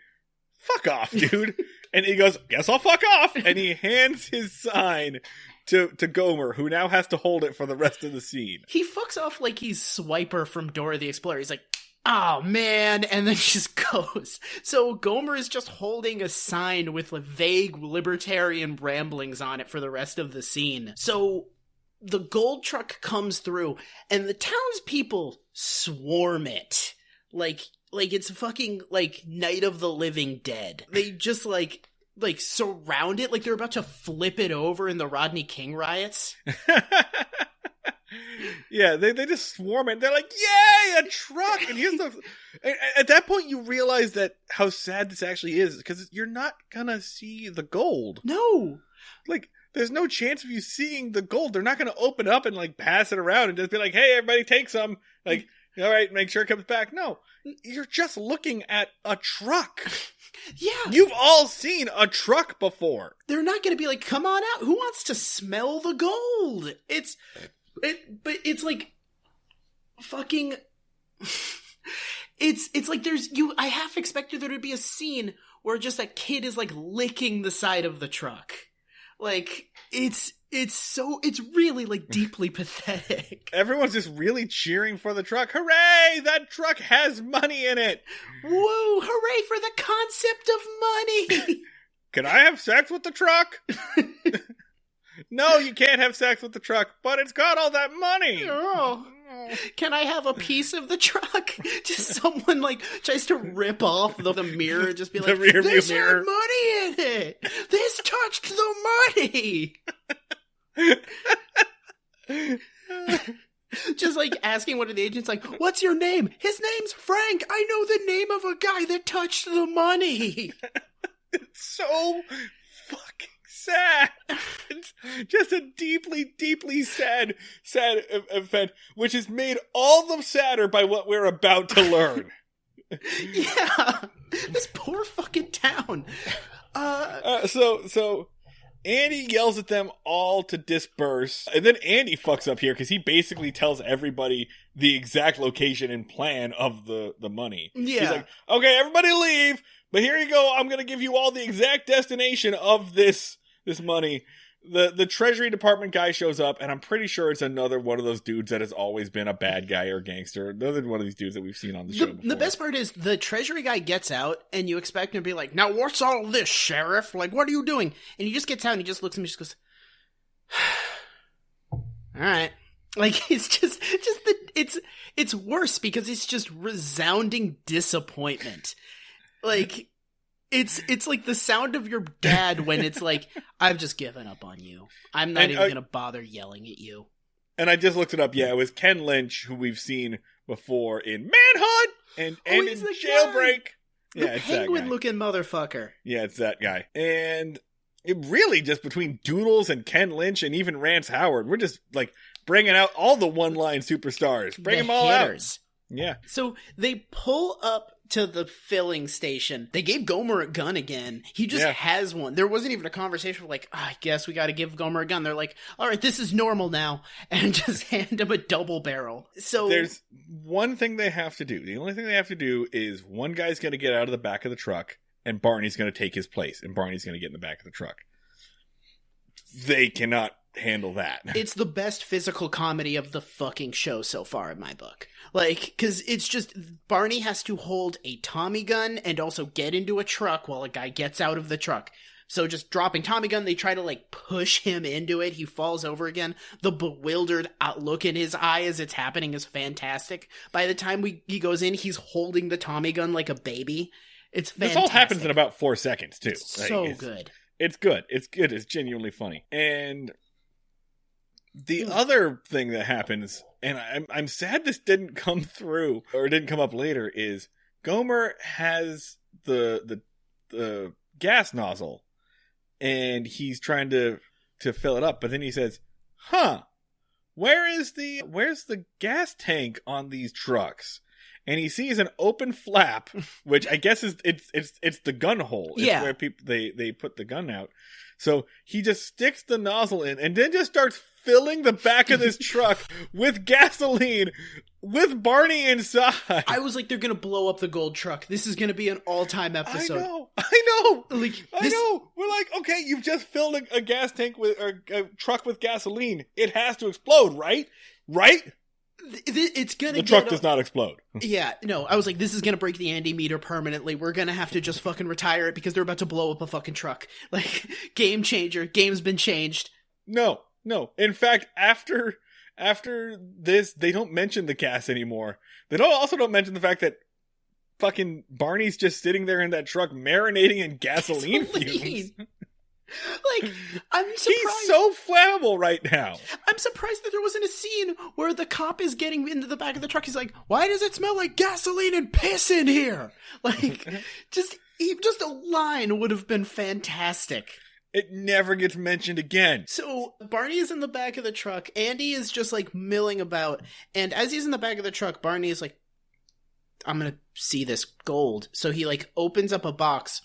"Fuck off, dude." And he goes, "Guess I'll fuck off." And he hands his sign to Gomer, who now has to hold it for the rest of the scene. He fucks off like he's Swiper from Dora the Explorer. He's like, "Oh man," and then just goes. So Gomer is just holding a sign with like vague libertarian ramblings on it for the rest of the scene. So the gold truck comes through, and the townspeople swarm it. Like it's fucking, like, Night of the Living Dead. They just, like surround it like they're about to flip it over in the Rodney King riots. Yeah, they just swarm it. They're like, "Yay, a truck!" And here's the... At that point, you realize that how sad this actually is, because you're not gonna see the gold. No! Like, there's no chance of you seeing the gold. They're not gonna open up and, like, pass it around and just be like, "Hey, everybody take some." Like, all right, make sure it comes back. No. You're just looking at a truck. Yeah. You've all seen a truck before. They're not going to be like, "Come on out. Who wants to smell the gold?" But it's like fucking it's like I half expected there to be a scene where just a kid is like licking the side of the truck. Like it's really like deeply pathetic. Everyone's just really cheering for the truck. Hooray! That truck has money in it. Woo! Hooray for the concept of money. Can I have sex with the truck? No, you can't have sex with the truck, but it's got all that money. Oh. Can I have a piece of the truck? Just someone like tries to rip off the mirror and just be like, "This had money in it. This touched the money." Just like asking one of the agents, like, "What's your name?" "His name's Frank. I know the name of a guy that touched the money." It's so fucking sad. It's just a deeply, deeply sad event, which is made all the sadder by what we're about to learn. Yeah, this poor fucking town. So Andy yells at them all to disperse, and then Andy fucks up here because he basically tells everybody the exact location and plan of the money. Yeah. He's like, "Okay, everybody leave, but here you go. I'm going to give you all the exact destination of this money." The Treasury Department guy shows up, and I'm pretty sure it's another one of those dudes that has always been a bad guy or gangster. Another one of these dudes that we've seen on the show before. The best part is the Treasury guy gets out, and you expect him to be like, "Now what's all this, Sheriff? Like, what are you doing?" And he just gets out, and he just looks at me and just goes, "All right." Like, it's it's worse because it's just resounding disappointment. Like... It's like the sound of your dad when it's like, "I've just given up on you. I'm not even going to bother yelling at you." And I just looked it up. Yeah, it was Ken Lynch, who we've seen before in Manhunt and in Jailbreak. The penguin-looking motherfucker. Yeah, it's that guy. And it really just between Doodles and Ken Lynch and even Rance Howard, we're just like bringing out all the one-line superstars. Bring them all out. Yeah. So they pull up to the filling station. They gave Gomer a gun again. He just has one. There wasn't even a conversation like, I guess we got to give Gomer a gun. They're like, all right, this is normal now. And just hand him a double barrel. So there's one thing they have to do. The only thing they have to do is one guy's going to get out of the back of the truck and Barney's going to take his place and Barney's going to get in the back of the truck. They cannot handle that. It's the best physical comedy of the fucking show so far in my book. Like, because it's just Barney has to hold a Tommy gun and also get into a truck while a guy gets out of the truck. So just dropping Tommy gun, they try to like push him into it. He falls over again. The bewildered look in his eye as it's happening is fantastic. By the time he goes in, he's holding the Tommy gun like a baby. It's fantastic. This all happens in about 4 seconds too. It's so good. It's good. It's good. It's genuinely funny. And the other thing that happens, and I'm sad this didn't come through or didn't come up later, is Gomer has the gas nozzle and he's trying to fill it up, but then he says, where's the gas tank on these trucks? And he sees an open flap, which I guess is it's the gun hole. It's where people they put the gun out. So he just sticks the nozzle in and then just starts filling the back of this truck with gasoline with Barney inside. I was like, they're gonna blow up the gold truck. This is gonna be an all-time episode. I know. I know. We're like, okay, you've just filled a gas tank or a truck with gasoline. It has to explode, right? Right? It's gonna. The truck does not explode. Yeah, no. I was like, this is gonna break the Andy meter permanently. We're gonna have to just fucking retire it because they're about to blow up a fucking truck. Like, game changer. Game's been changed. No. In fact, after this, they don't mention the gas anymore. They also don't mention the fact that fucking Barney's just sitting there in that truck marinating in gasoline fumes. Like, I'm surprised. He's so flammable right now. I'm surprised that there wasn't a scene where the cop is getting into the back of the truck. He's like, why does it smell like gasoline and piss in here? Like, just a line would have been fantastic. It never gets mentioned again. So Barney is in the back of the truck. Andy is just like milling about. And as he's in the back of the truck, Barney is like, I'm going to see this gold. So he like opens up a box,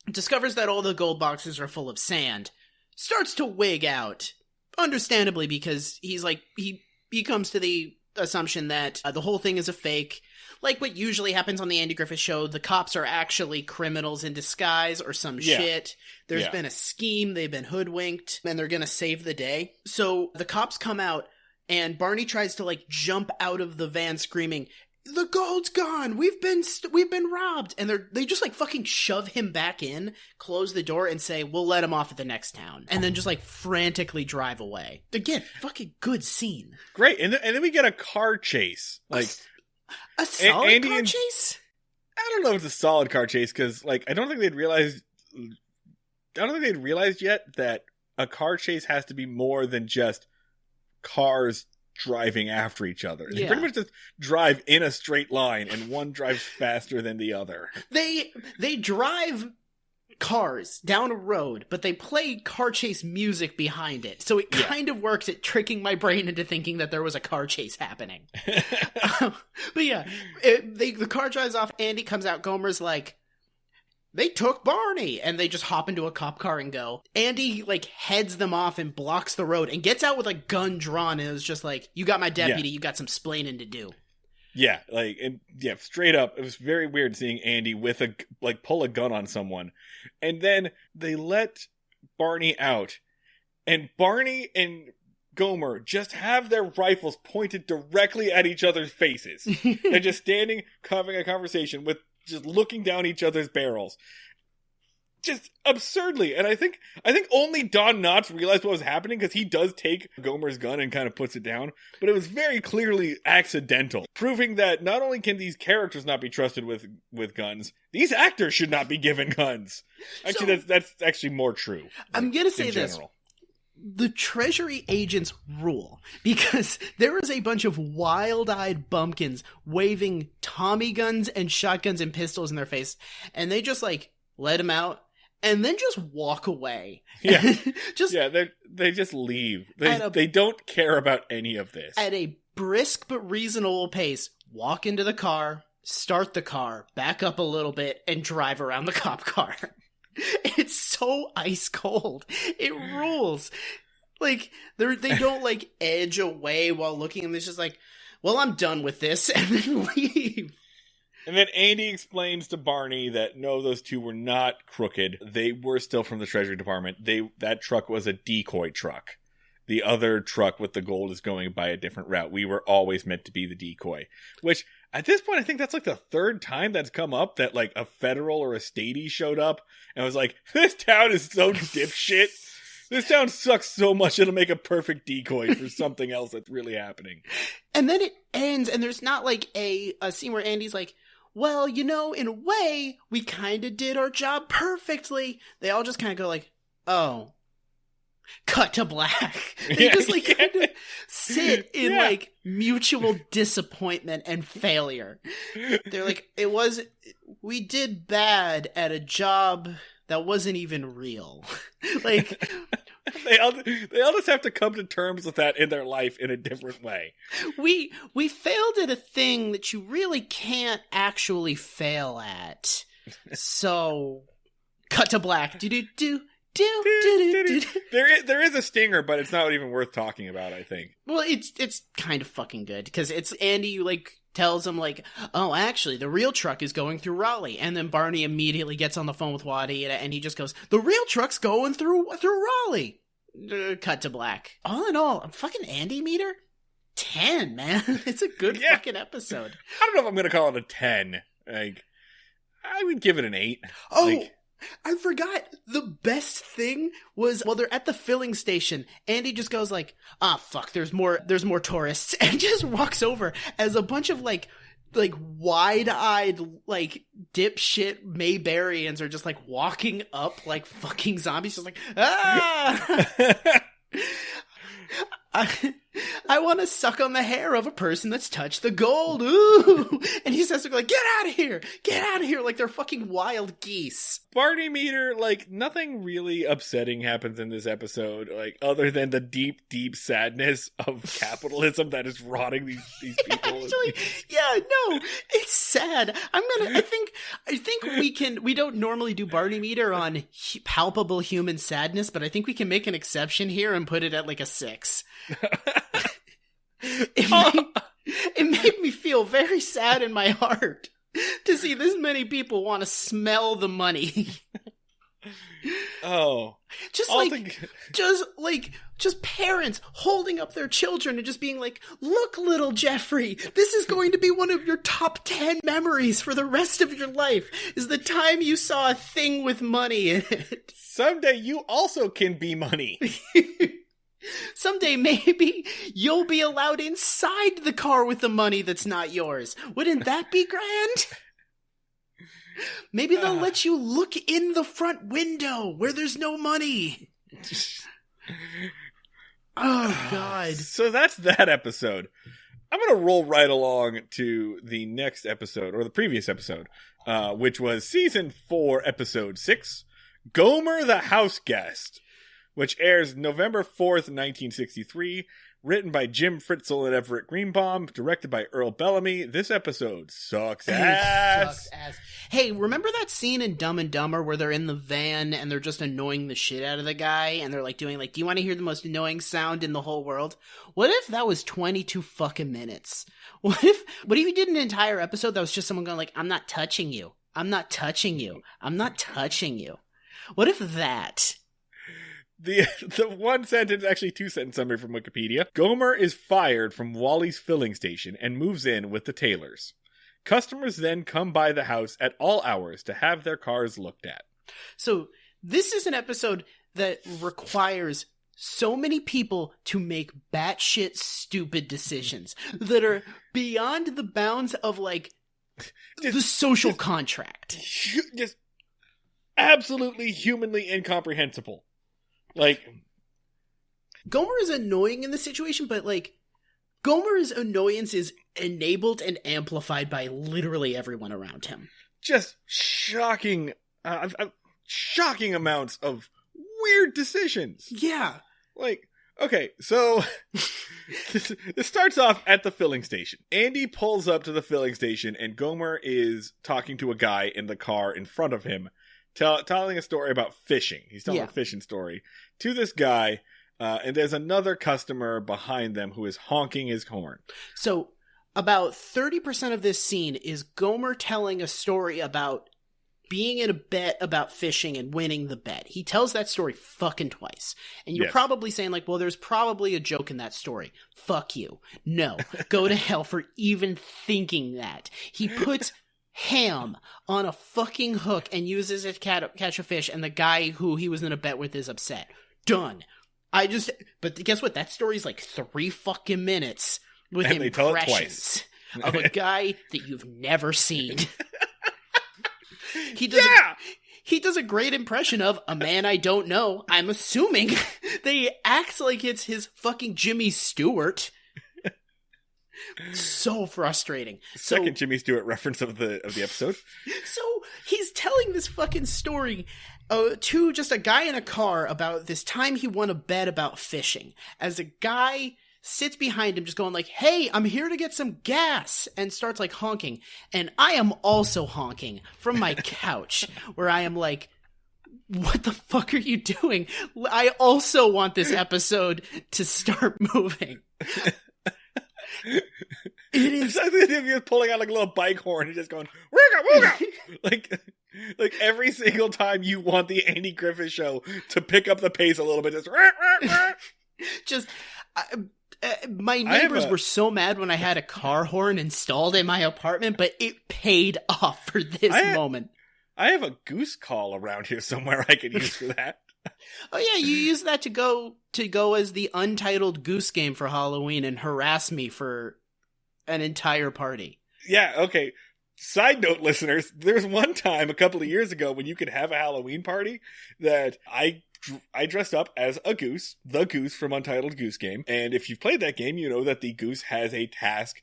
discovers that all the gold boxes are full of sand, starts to wig out, understandably, because he's like, he comes to the assumption that the whole thing is a fake. Like what usually happens on the Andy Griffith Show, the cops are actually criminals in disguise or some shit. There's been a scheme, they've been hoodwinked, and they're gonna save the day. So the cops come out, and Barney tries to like jump out of the van screaming, the gold's gone. We've been robbed. And they just like fucking shove him back in, close the door and say, we'll let him off at the next town. And then just like frantically drive away. Again, fucking good scene. Great. And then we get a car chase. Like a solid car chase? I don't know if it's a solid car chase because like, I don't think they'd realized yet that a car chase has to be more than just cars driving after each other. They pretty much just drive in a straight line and one drives faster than the other. They drive cars down a road, but they play car chase music behind it. So it kind of works at tricking my brain into thinking that there was a car chase happening. But yeah, the car drives off, Andy comes out, Gomer's like, they took Barney, and they just hop into a cop car and go. Andy, like, heads them off and blocks the road and gets out with a gun drawn and is just like, you got my deputy, you got some splaining to do. Yeah, like, and straight up, it was very weird seeing Andy with pull a gun on someone. And then they let Barney out, and Barney and Gomer just have their rifles pointed directly at each other's faces. They're just standing, having a conversation with just looking down each other's barrels. Just absurdly. And I think only Don Knotts realized what was happening because he does take Gomer's gun and kind of puts it down. But it was very clearly accidental. Proving that not only can these characters not be trusted with guns, these actors should not be given guns. Actually, that's actually more true. I'm going to say this. The Treasury agents rule because there is a bunch of wild-eyed bumpkins waving Tommy guns and shotguns and pistols in their face, and they just like let him out and then just walk away. Yeah, they just leave. They don't care about any of this. At a brisk but reasonable pace, walk into the car, start the car, back up a little bit, and drive around the cop car. It's so ice cold. It rules. Like, they don't, like, edge away while looking, and it's just like, well, I'm done with this, and then leave. And then Andy explains to Barney that no, those two were not crooked. They were still from the Treasury Department. That truck was a decoy truck. The other truck with the gold is going by a different route. We were always meant to be the decoy. Which, at this point, I think that's like the third time that's come up that like a federal or a statey showed up and was like, this town is so dipshit. This town sucks so much it'll make a perfect decoy for something else that's really happening. And then it ends, and there's not like a scene where Andy's like, well, you know, in a way, we kind of did our job perfectly. They all just kind of go like, oh. Cut to black. They just like kind of sit in like mutual disappointment and failure. They're like, we did bad at a job that wasn't even real. Like, they all just have to come to terms with that in their life in a different way. We failed at a thing that you really can't actually fail at. So, cut to black. Do. There is a stinger, but it's not even worth talking about, I think. Well, it's kind of fucking good, because it's Andy, like, tells him, like, oh, actually, the real truck is going through Raleigh. And then Barney immediately gets on the phone with Waddy, and he just goes, the real truck's going through Raleigh. Cut to black. All in all, a fucking Andy meter? 10, man. It's a good fucking episode. I don't know if I'm going to call it a 10. Like, I would give it an 8. Oh, like, I forgot. The best thing was while they're at the filling station, Andy just goes like, fuck, there's more tourists, and just walks over as a bunch of like wide-eyed, like, dipshit Maybarians are just like walking up like fucking zombies, just like, ah! I want to suck on the hair of a person that's touched the gold. Ooh! And he says, like, get out of here, like they're fucking wild geese. Barney meter, like, nothing really upsetting happens in this episode, like, other than the deep, deep sadness of capitalism that is rotting these people. Actually, no, it's sad. I think we don't normally do Barney meter on palpable human sadness, but I think we can make an exception here and put it at like a 6. It made me feel very sad in my heart to see this many people want to smell the money. Oh. Just parents holding up their children and just being like, look, little Jeffrey, this is going to be one of your top 10 memories for the rest of your life, is the time you saw a thing with money in it. Someday you also can be money. Someday, maybe, you'll be allowed inside the car with the money that's not yours. Wouldn't that be grand? Maybe they'll let you look in the front window where there's no money. Oh, God. So that's that episode. I'm going to roll right along to the next episode, or the previous episode, which was Season 4, Episode 6, Gomer the House Guest, which airs November 4th, 1963, written by Jim Fritzl and Everett Greenbaum, directed by Earl Bellamy. This episode sucks ass. Hey, remember that scene in Dumb and Dumber where they're in the van and they're just annoying the shit out of the guy, and they're like doing like, do you want to hear the most annoying sound in the whole world? What if that was 22 fucking minutes? What if you did an entire episode that was just someone going like, I'm not touching you. I'm not touching you. I'm not touching you. What if that... The one sentence, actually 2 sentence summary from Wikipedia. Gomer is fired from Wally's filling station and moves in with the Taylors. Customers then come by the house at all hours to have their cars looked at. So this is an episode that requires so many people to make batshit stupid decisions that are beyond the bounds of like the social contract. Just absolutely humanly incomprehensible. Like, Gomer is annoying in this situation, but like, Gomer's annoyance is enabled and amplified by literally everyone around him. Just shocking amounts of weird decisions. Yeah. Like, Okay, so this starts off at the filling station. Andy pulls up to the filling station, and Gomer is talking to a guy in the car in front of him, telling a story about fishing. He's telling a fishing story to this guy, and there's another customer behind them who is honking his horn. So about 30% of this scene is Gomer telling a story about being in a bet about fishing and winning the bet. He tells that story fucking twice. And you're probably saying, like, well, there's probably a joke in that story. Fuck you. No. Go to hell for even thinking that. He puts ham on a fucking hook and uses it to catch a fish, and the guy who he was in a bet with is upset. Done. But guess what? That story's like 3 fucking minutes with and impressions of a guy that you've never seen. He does a great impression of a man I don't know. I'm assuming they acts like it's his fucking Jimmy Stewart. So frustrating. Second Jimmy Stewart reference of the episode. So he's telling this fucking story to just a guy in a car about this time he won a bet about fishing. As a guy sits behind him just going like, hey, I'm here to get some gas, and starts like honking. And I am also honking from my couch where I am like, what the fuck are you doing? I also want this episode to start moving. It is. I think if you're pulling out like a little bike horn and just going, wooga, wooga! like every single time you want the Andy Griffith Show to pick up the pace a little bit, just my neighbors were so mad when I had a car horn installed in my apartment, but it paid off for this moment. I have a goose call around here somewhere I could use for that. Oh yeah, you use that to go as the untitled goose game for Halloween and harass me for an entire party. Yeah, okay. Side note, listeners, there's one time a couple of years ago when you could have a Halloween party that I dressed up as a goose, the goose from Untitled Goose Game. And if you've played that game, you know that the goose has a task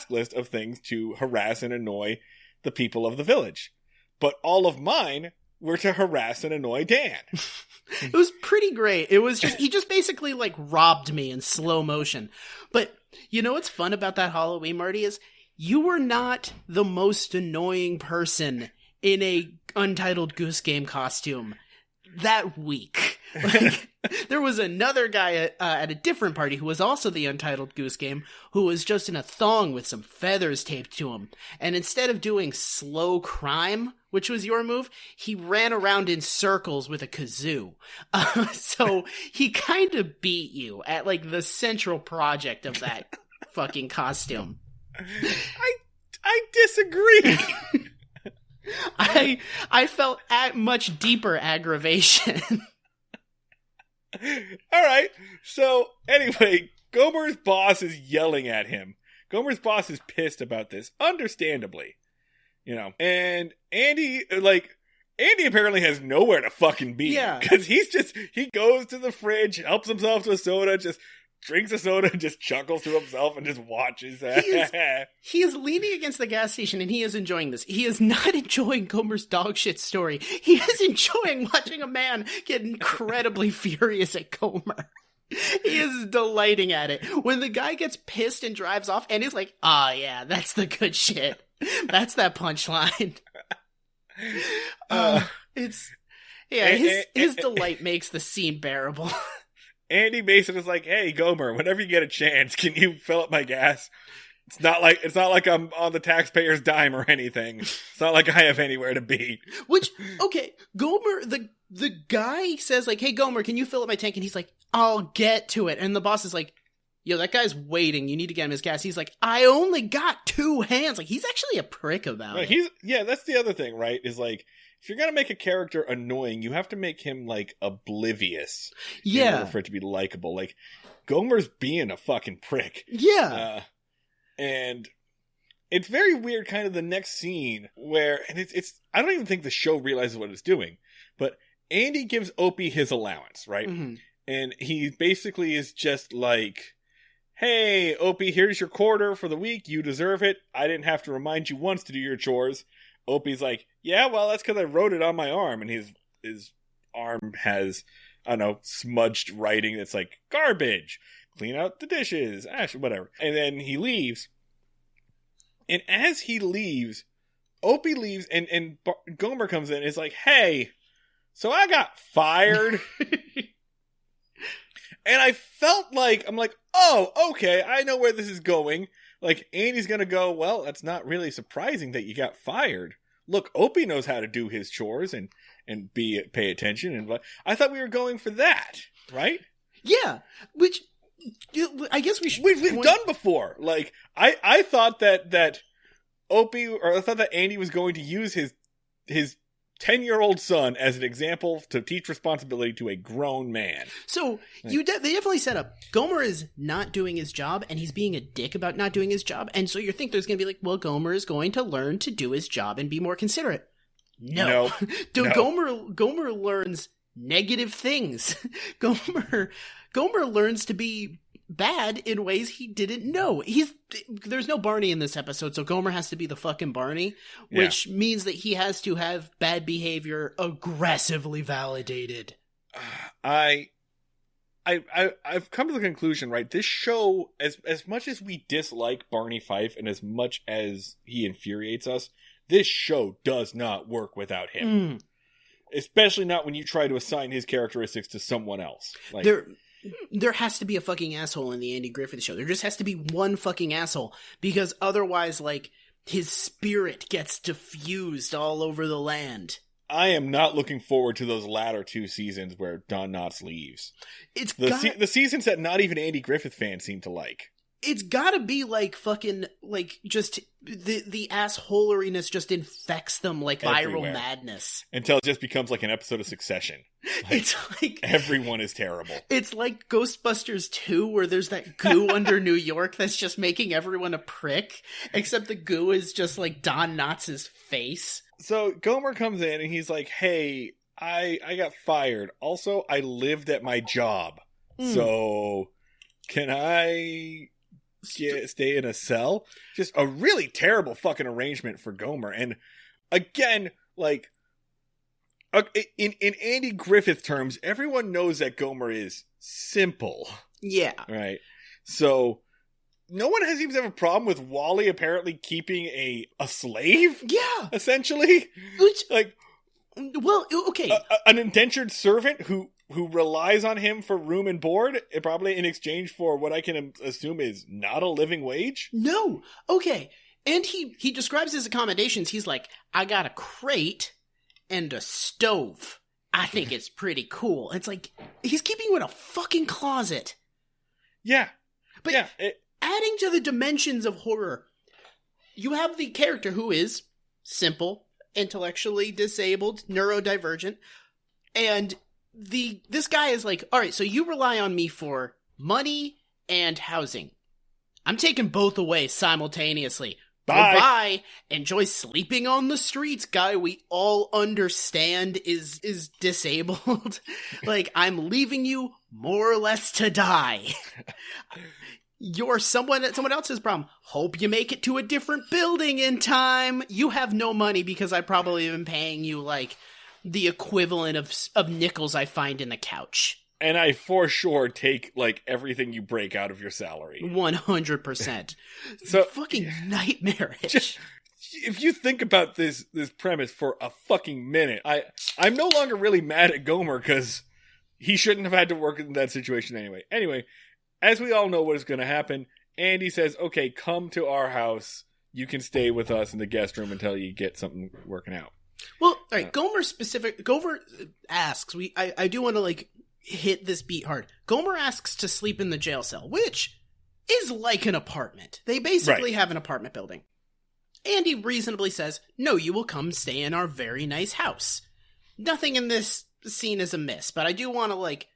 list of things to harass and annoy the people of the village. But all of mine were to harass and annoy Dan. It was pretty great. It was just, he just basically like robbed me in slow motion. But you know what's fun about that Halloween, Marty, is you were not the most annoying person in a Untitled Goose Game costume that week. Like, there was another guy at a different party who was also the Untitled Goose Game who was just in a thong with some feathers taped to him. And instead of doing slow crime, which was your move, he ran around in circles with a kazoo. So he kind of beat you at like the central project of that fucking costume. I disagree. I felt much deeper aggravation. All right. So anyway, Gomer's boss is yelling at him. Gomer's boss is pissed about this, understandably. You know, and Andy apparently has nowhere to fucking be. Yeah. Because he goes to the fridge, helps himself to a soda, just drinks a soda and just chuckles to himself and just watches. He is leaning against the gas station and he is enjoying this. He is not enjoying Gomer's dog shit story. He is enjoying watching a man get incredibly furious at Gomer. He is delighting at it. When the guy gets pissed and drives off and he's like, oh yeah, that's the good shit. That's that punchline. His delight makes the scene bearable. Andy Mason is like, hey, Gomer, whenever you get a chance, can you fill up my gas? It's not like I'm on the taxpayer's dime or anything. It's not like I have anywhere to be. Which, okay, Gomer, the guy says like, hey, Gomer, can you fill up my tank? And he's like, I'll get to it. And the boss is like, yo, that guy's waiting. You need to get him his gas. He's like, I only got 2 hands. Like, he's actually a prick about it. That's the other thing, right? Is like, if you're going to make a character annoying, you have to make him, like, oblivious. Yeah. In order for it to be likable. Like, Gomer's being a fucking prick. Yeah. And it's very weird, kind of the next scene where, and it's I don't even think the show realizes what it's doing, but Andy gives Opie his allowance, right? Mm-hmm. And he basically is just like, hey, Opie, here's your quarter for the week. You deserve it. I didn't have to remind you once to do your chores. Opie's like, yeah, well, that's because I wrote it on my arm. And his arm has I don't know, smudged writing that's like, garbage, clean out the dishes, ash, whatever. And then he leaves. And as he leaves, Opie leaves, and Gomer comes in and is like, hey, so I got fired. And I felt like, I'm like, oh, okay, I know where this is going. Like, Andy's going to go, well, that's not really surprising that you got fired. Look, Opie knows how to do his chores and pay attention. And I thought we were going for that, right? Yeah, which I guess we've done before. Like, I thought that Opie, or I thought that Andy was going to use his 10-year-old son as an example to teach responsibility to a grown man. So they definitely set up Gomer is not doing his job, and he's being a dick about not doing his job. And so you think there's going to be like, well, Gomer is going to learn to do his job and be more considerate. No. Gomer learns negative things. Gomer learns to be bad in ways he didn't know. There's no Barney in this episode, so Gomer has to be the fucking Barney, which means that he has to have bad behavior aggressively validated. I've come to the conclusion, right? This show, as much as we dislike Barney Fife and as much as he infuriates us, this show does not work without him. Especially not when you try to assign his characteristics to someone else. Like, there has to be a fucking asshole in the Andy Griffith Show. There just has to be one fucking asshole, because otherwise, like, his spirit gets diffused all over the land. I am not looking forward to those latter 2 seasons where Don Knotts leaves. It's the seasons that not even Andy Griffith fans seem to like. It's gotta be like fucking, like, just the asshole-eriness just infects them like viral madness. Until it just becomes like an episode of Succession. Like, it's like everyone is terrible. It's like Ghostbusters 2, where there's that goo under New York that's just making everyone a prick, except the goo is just like Don Knotts' face. So Gomer comes in and he's like, hey, I got fired. Also, I lived at my job. So can I stay in a cell? Just a really terrible fucking arrangement for Gomer. And again, like, in Andy Griffith terms, everyone knows that Gomer is simple. Yeah. Right. So no one seems to have a problem with Wally apparently keeping a slave. Yeah. Essentially. Which, like, well, okay. An indentured servant who relies on him for room and board, probably in exchange for what I can assume is not a living wage? No. Okay. And he describes his accommodations. He's like, I got a crate and a stove. I think it's pretty cool. It's like, he's keeping you in a fucking closet. Yeah. But yeah, adding to the dimensions of horror, you have the character who is simple, intellectually disabled, neurodivergent, and this guy is like, all right, so you rely on me for money and housing. I'm taking both away simultaneously. Bye. Goodbye. Enjoy sleeping on the streets, guy we all understand is disabled. Like, I'm leaving you more or less to die. You're someone else's problem. Hope you make it to a different building in time. You have no money because I probably have been paying you, like, the equivalent of nickels I find in the couch. And I for sure take, like, everything you break out of your salary. 100%. So fucking nightmarish. Just, if you think about this premise for a fucking minute, I'm no longer really mad at Gomer because he shouldn't have had to work in that situation anyway. Anyway, as we all know what is going to happen, Andy says, okay, come to our house. You can stay with us in the guest room until you get something working out. Well, all right, Gomer asks, I do want to, like, hit this beat hard. Gomer asks to sleep in the jail cell, which is like an apartment. They basically have an apartment building. Andy reasonably says, no, you will come stay in our very nice house. Nothing in this scene is amiss, but I do want to, like,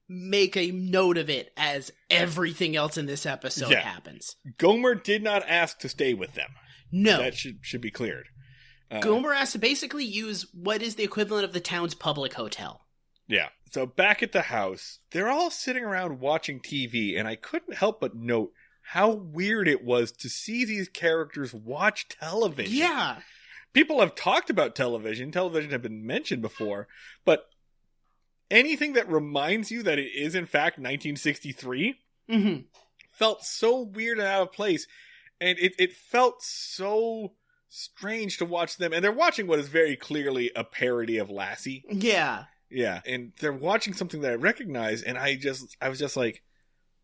make a note of it as everything else in this episode happens. Gomer did not ask to stay with them. No. That should be cleared. Gomer has to basically use what is the equivalent of the town's public hotel. Yeah. So back at the house, they're all sitting around watching TV, and I couldn't help but note how weird it was to see these characters watch television. Yeah. People have talked about television. Television have been mentioned before, but anything that reminds you that it is in fact 1963 Mm-hmm. felt so weird and out of place. And it felt so strange to watch them. And they're watching what is very clearly a parody of Lassie. Yeah. Yeah. And they're watching something that I recognize. And I was just like,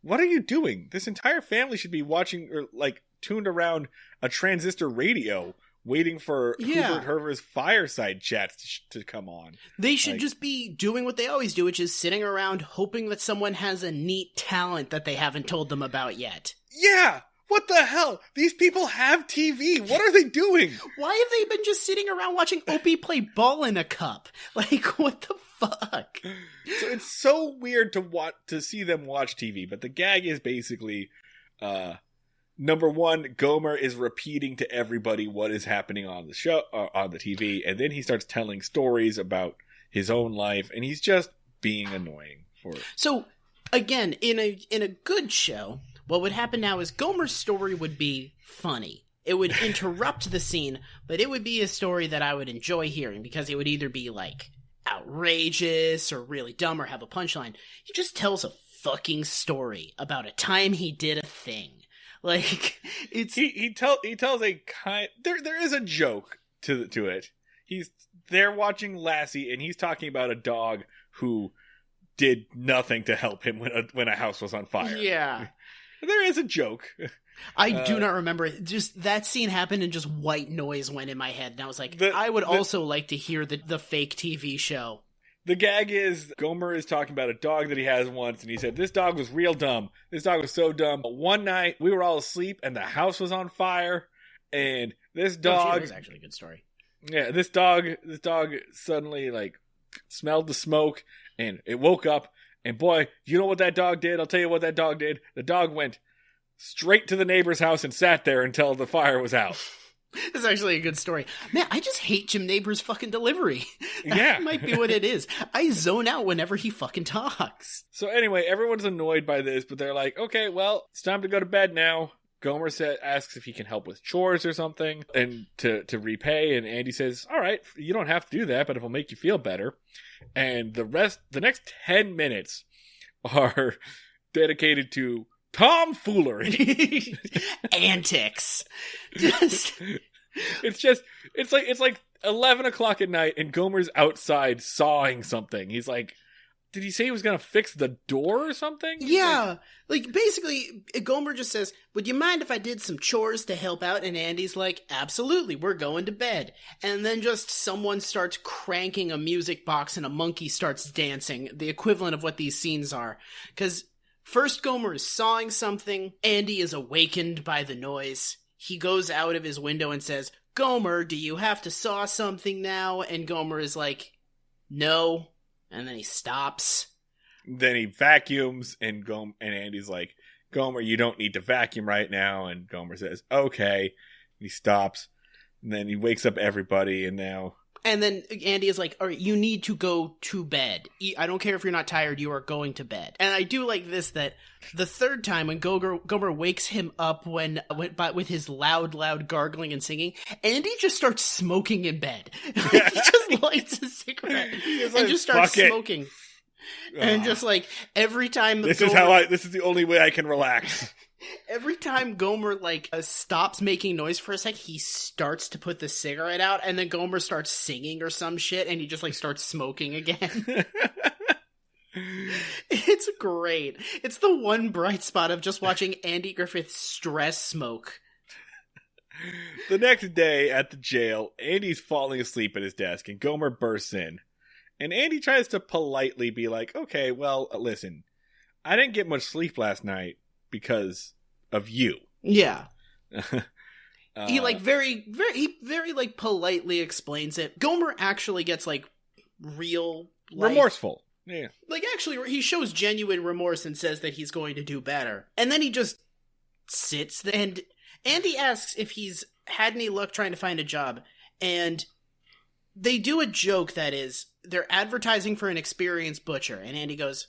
what are you doing? This entire family should be watching or like tuned around a transistor radio waiting for Hubert Herver's fireside chats to come on. They should just be doing what they always do, which is sitting around hoping that someone has a neat talent that they haven't told them about yet. Yeah! What the hell? These people have TV. What are they doing? Why have they been just sitting around watching Opie play ball in a cup? Like, what the fuck? So it's so weird to see them watch TV, but the gag is basically, number one, Gomer is repeating to everybody what is happening on the show, on the TV, and then he starts telling stories about his own life, and he's just being annoying for it. So, again, in a good show, what would happen now is Gomer's story would be funny. It would interrupt the scene, but it would be a story that I would enjoy hearing because it would either be like outrageous or really dumb or have a punchline. He just tells a fucking story about a time he did a thing. Like it's he tells a kind there is a joke to it. They're watching Lassie and he's talking about a dog who did nothing to help him when a house was on fire. Yeah. There is a joke. I do not remember it. Just that scene happened and just white noise went in my head. And I was like, I would also like to hear the fake TV show. The gag is Gomer is talking about a dog that he has once. And he said, this dog was real dumb. This dog was so dumb. One night we were all asleep and the house was on fire. And this dog... that was actually a good story. Yeah, this dog suddenly like smelled the smoke and it woke up. And boy, you know what that dog did? I'll tell you what that dog did. The dog went straight to the neighbor's house and sat there until the fire was out. That's actually a good story. Man, I just hate Jim Neighbors' fucking delivery. That yeah. might be what it is. I zone out whenever he fucking talks. So anyway, everyone's annoyed by this, but they're like, okay, well, it's time to go to bed now. Gomer asks if he can help with chores or something and to repay. And Andy says, all right, you don't have to do that, but it'll make you feel better. And the next 10 minutes are dedicated to tomfoolery. Antics. It's like 11 o'clock at night and Gomer's outside sawing something. He's like, did he say he was going to fix the door or something? Yeah. Like, basically, Gomer just says, would you mind if I did some chores to help out? And Andy's like, absolutely, we're going to bed. And then just someone starts cranking a music box and a monkey starts dancing, the equivalent of what these scenes are. Because first Gomer is sawing something, Andy is awakened by the noise. He goes out of his window and says, Gomer, do you have to saw something now? And Gomer is like, no. And then he stops. Then he vacuums, and Andy's like, Gomer, you don't need to vacuum right now. And Gomer says, okay. And he stops. And then he wakes up everybody, and now... And then Andy is like, all right, you need to go to bed. I don't care if you're not tired, you are going to bed. And I do like this, that the third time when Gomer wakes him up with his loud gargling and singing, Andy just starts smoking in bed. He just lights a cigarette and just starts smoking. And just like every time this is the only way I can relax. Every time Gomer stops making noise for a sec, he starts to put the cigarette out, and then Gomer starts singing or some shit, and he just starts smoking again. It's great. It's the one bright spot of just watching Andy Griffith stress smoke. The next day at the jail, Andy's falling asleep at his desk, and Gomer bursts in. And Andy tries to politely be like, okay, well, listen, I didn't get much sleep last night because of you. Yeah. He very politely explains it. Gomer actually gets real remorseful. Yeah. Actually he shows genuine remorse and says that he's going to do better. And then he just sits there, and Andy asks if he's had any luck trying to find a job, and they do a joke that is, they're advertising for an experienced butcher, and Andy goes,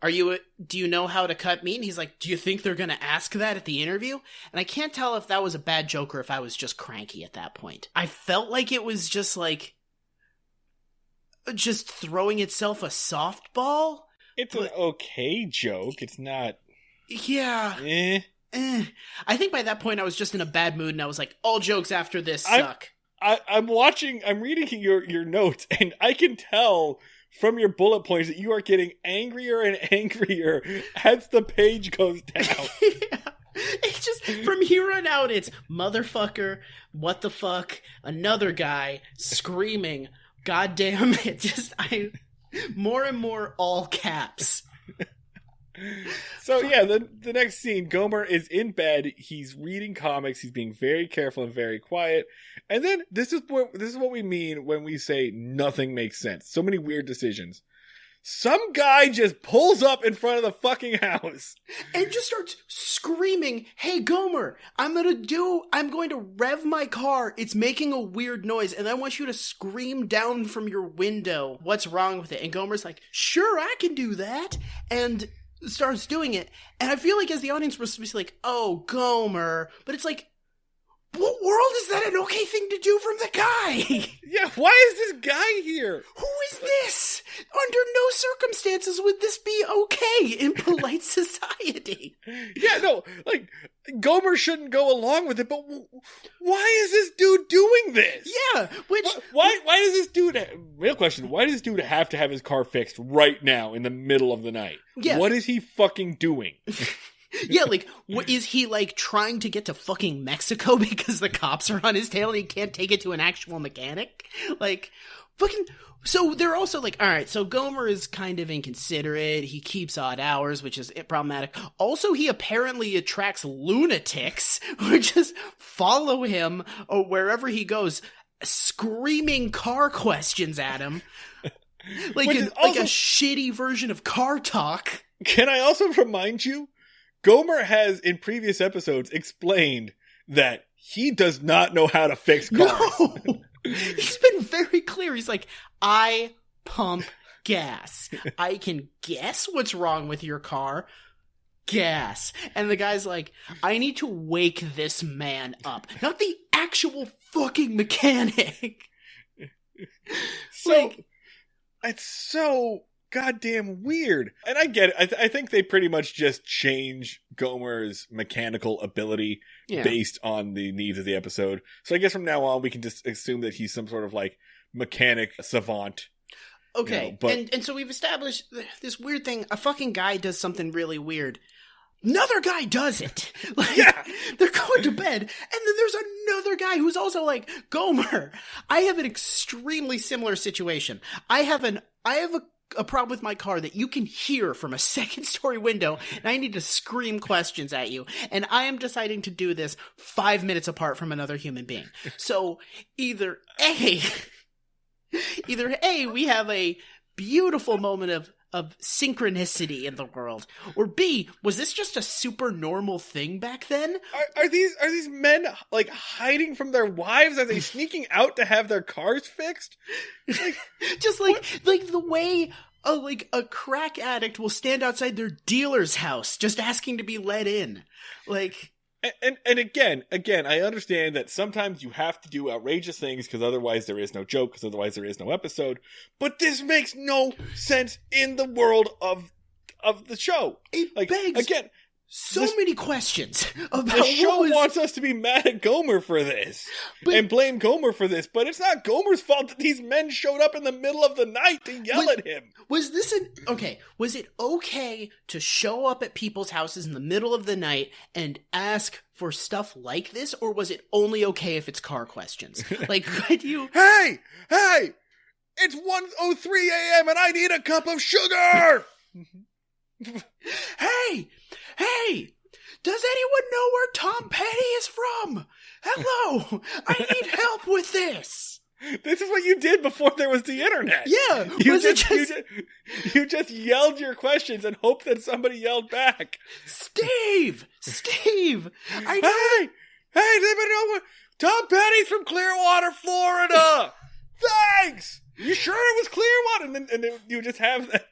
do you know how to cut meat? And he's like, do you think they're going to ask that at the interview? And I can't tell if that was a bad joke or if I was just cranky at that point. I felt like it was just just throwing itself a softball. It's an okay joke. It's not... Yeah. I think by that point I was just in a bad mood and I was like, all jokes after this suck. I'm reading your notes, and I can tell from your bullet points that you are getting angrier and angrier as the page goes down. Yeah. It's just, from here on out, it's motherfucker, what the fuck, another guy, screaming, goddamn it, more and more all caps. So yeah, the next scene, Gomer is in bed, he's reading comics, he's being very careful and very quiet, and then this is what we mean when we say nothing makes sense. So many weird decisions. Some guy just pulls up in front of the fucking house and just starts screaming, "Hey Gomer, I'm going to rev my car. It's making a weird noise, and I want you to scream down from your window. What's wrong with it?" And Gomer's like, "Sure, I can do that." And starts doing it. And I feel like as the audience we're supposed to be like, "Oh, Gomer," but it's like, what world is that an okay thing to do from the guy? Yeah, why is this guy here? Who is this? Under no circumstances would this be okay in polite society. Yeah, no, like, Gomer shouldn't go along with it, but why is this dude doing this? Yeah, which... Why does this dude... Real question, why does this dude have to have his car fixed right now in the middle of the night? Yeah. What is he fucking doing? Yeah, like, what is he, like, trying to get to fucking Mexico because the cops are on his tail and he can't take it to an actual mechanic? Like, fucking... So they're also like, all right, so Gomer is kind of inconsiderate. He keeps odd hours, which is problematic. Also, he apparently attracts lunatics who just follow him wherever he goes, screaming car questions at him. Like a shitty version of car talk. Can I also remind you, Gomer has, in previous episodes, explained that he does not know how to fix cars. No! He's been very clear. He's like, I pump gas. I can guess what's wrong with your car. Gas. And the guy's like, I need to wake this man up. Not the actual fucking mechanic. So, it's so goddamn weird. And I get it. I think they pretty much just change Gomer's mechanical ability based on the needs of the episode. So I guess from now on we can just assume that he's some sort of like mechanic savant. Okay, you know, but... and so we've established this weird thing. A fucking guy does something really weird. Another guy does it. Like, yeah. They're going to bed, and then there's another guy who's also like, Gomer, I have an extremely similar situation. I have a problem with my car that you can hear from a second-story window, and I need to scream questions at you. And I am deciding to do this 5 minutes apart from another human being. So either A, we have a beautiful moment of synchronicity in the world, or B, was this just a super normal thing back then? Are these men like hiding from their wives? Are they sneaking out to have their cars fixed? Like, just like the way a crack addict will stand outside their dealer's house just asking to be let in. Like, and again, I understand that sometimes you have to do outrageous things because otherwise there is no joke, because otherwise there is no episode. But this makes no sense in the world of the show. It begs again many questions about the show wants us to be mad at Gomer for this and blame Gomer for this, but it's not Gomer's fault that these men showed up in the middle of the night to yell at him. Was it okay to show up at people's houses in the middle of the night and ask for stuff like this, or was it only okay if it's car questions? Like, could you... Hey! It's 1:03 a.m. and I need a cup of sugar! Hey! Does anyone know where Tom Petty is from? Hello! I need help with this! This is what you did before there was the internet. Yeah! You just yelled your questions and hoped that somebody yelled back. Steve! I know... Hey, does anybody know what... Tom Petty's from Clearwater, Florida! Thanks! You sure it was Clearwater? And then you just have that.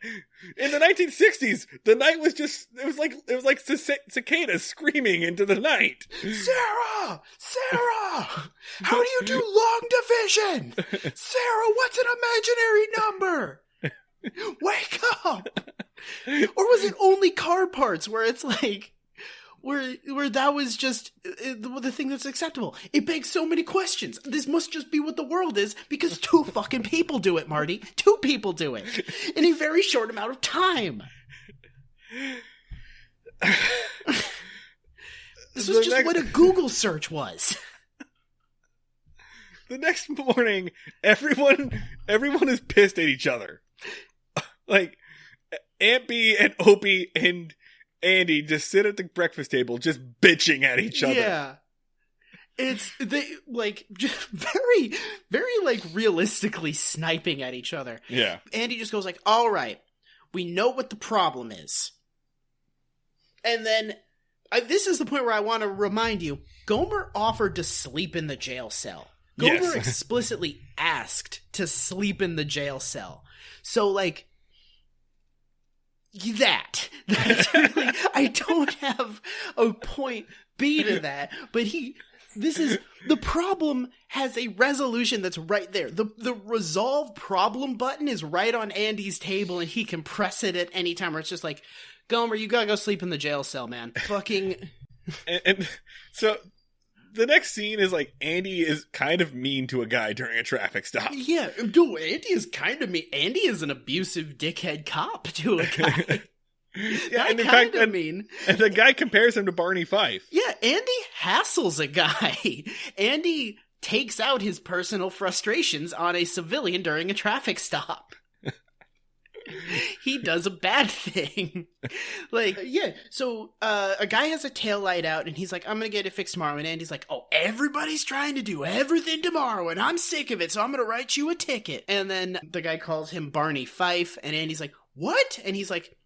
In the 1960s, the night was just, it was like cicadas screaming into the night. Sarah! Sarah, how do you do long division? Sarah, what's an imaginary number? Wake up! Or was it only car parts where it's like, where that was just the thing that's acceptable? It begs so many questions. This must just be what the world is because 2 fucking people do it, Marty. 2 people do it in a very short amount of time. This was just what a Google search was. The next morning, everyone is pissed at each other. Like, Aunt B and Opie and Andy just sit at the breakfast table just bitching at each other. Yeah. They like just very, very like realistically sniping at each other. Yeah. Andy just goes like, all right, we know what the problem is. And then this is the point where I want to remind you, Gomer offered to sleep in the jail cell. Gomer explicitly asked to sleep in the jail cell. So like, that's really, I don't have a point B to that, but the problem has a resolution that's right there. The resolve problem button is right on Andy's table and he can press it at any time where it's just like, Gomer, you gotta go sleep in the jail cell, man. Fucking. and so the next scene is like Andy is kind of mean to a guy during a traffic stop. Yeah, dude, Andy is kind of mean. Andy is an abusive dickhead cop to a guy. Yeah, and in fact, mean. And the guy compares him to Barney Fife. Yeah, Andy hassles a guy. Andy takes out his personal frustrations on a civilian during a traffic stop. He does a bad thing. Like, yeah, so a guy has a tail light out and he's like, I'm gonna get it fixed tomorrow. And Andy's like, oh, everybody's trying to do everything tomorrow and I'm sick of it, so I'm gonna write you a ticket. And then the guy calls him Barney Fife and Andy's like, what? And he's like,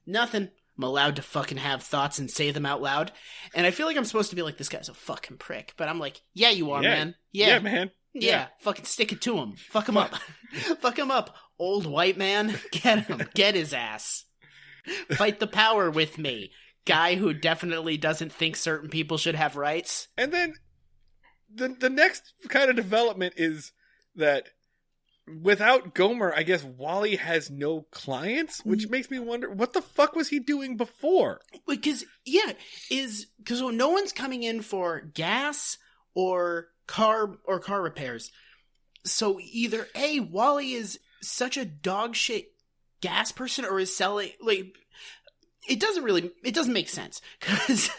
nothing. I'm allowed to fucking have thoughts and say them out loud. And I feel like I'm supposed to be like, this guy's a fucking prick. But I'm like, yeah, you are, man. Yeah, man. Yeah, fucking stick it to him. Fuck him up. Fuck him up, old white man. Get him. Get his ass. Fight the power with me. Guy who definitely doesn't think certain people should have rights. And then the next kind of development is that without Gomer, I guess Wally has no clients, which makes me wonder, what the fuck was he doing before? Because, because no one's coming in for gas or car repairs. So either A, Wally is such a dog shit gas person or is selling, like, it doesn't make sense because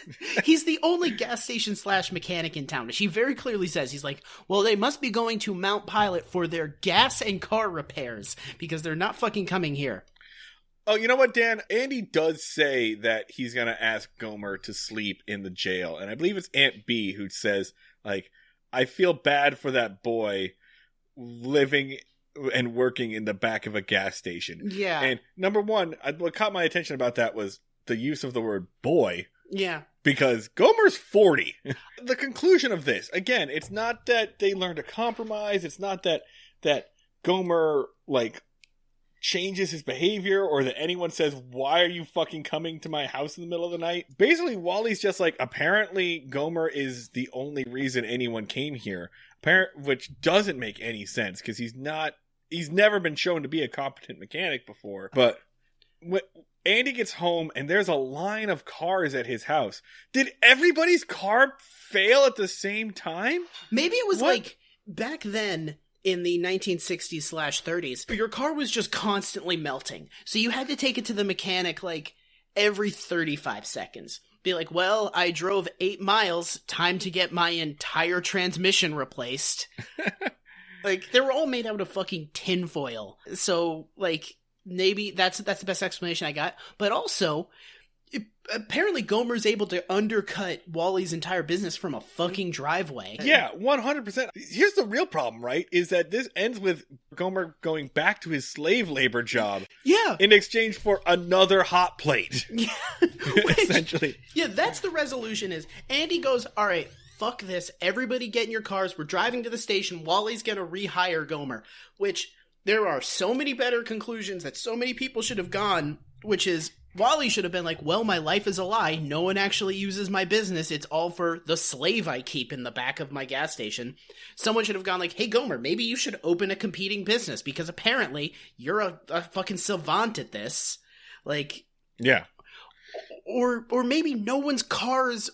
he's the only gas station / mechanic in town. She very clearly says, he's like, well, they must be going to Mount Pilot for their gas and car repairs because they're not fucking coming here. Oh, you know what, Dan? Andy does say that he's going to ask Gomer to sleep in the jail. And I believe it's Aunt B who says, like, I feel bad for that boy living and working in the back of a gas station. Yeah. And number one, what caught my attention about that was the use of the word boy. Yeah. Because Gomer's 40. The conclusion of this, again, it's not that they learn to compromise. It's not that Gomer, like, changes his behavior or that anyone says, why are you fucking coming to my house in the middle of the night? Basically, Wally's just like, apparently Gomer is the only reason anyone came here, which doesn't make any sense because he's never been shown to be a competent mechanic before. But when Andy gets home and there's a line of cars at his house, did everybody's car fail at the same time? Maybe it was like back then in the 1960s / 30s, your car was just constantly melting. So you had to take it to the mechanic like every 35 seconds. Be like, well, I drove 8 miles, time to get my entire transmission replaced. Like, they were all made out of fucking tinfoil. So, like, maybe that's the best explanation I got. But also, apparently Gomer's able to undercut Wally's entire business from a fucking driveway. Yeah, 100%. Here's the real problem, right? Is that this ends with Gomer going back to his slave labor job. Yeah. In exchange for another hot plate. Yeah. Essentially. Yeah, that's the resolution is Andy goes, all right, fuck this. Everybody get in your cars. We're driving to the station. Wally's going to rehire Gomer, which there are so many better conclusions that so many people should have gone, which is Wally should have been like, well, my life is a lie. No one actually uses my business. It's all for the slave I keep in the back of my gas station. Someone should have gone like, hey, Gomer, maybe you should open a competing business because apparently you're a fucking savant at this. Like, yeah. Or maybe no one's cars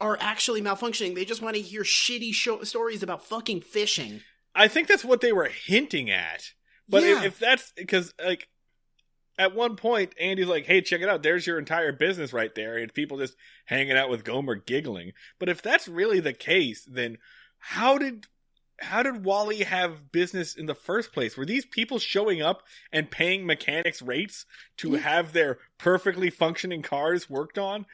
are actually malfunctioning. They just want to hear shitty stories about fucking fishing. I think that's what they were hinting at. But Yeah. if that's because, like, at one point, Andy's like, hey, check it out. There's your entire business right there. And people just hanging out with Gomer giggling. But if that's really the case, then how did Wally have business in the first place? Were these people showing up and paying mechanics rates to have their perfectly functioning cars worked on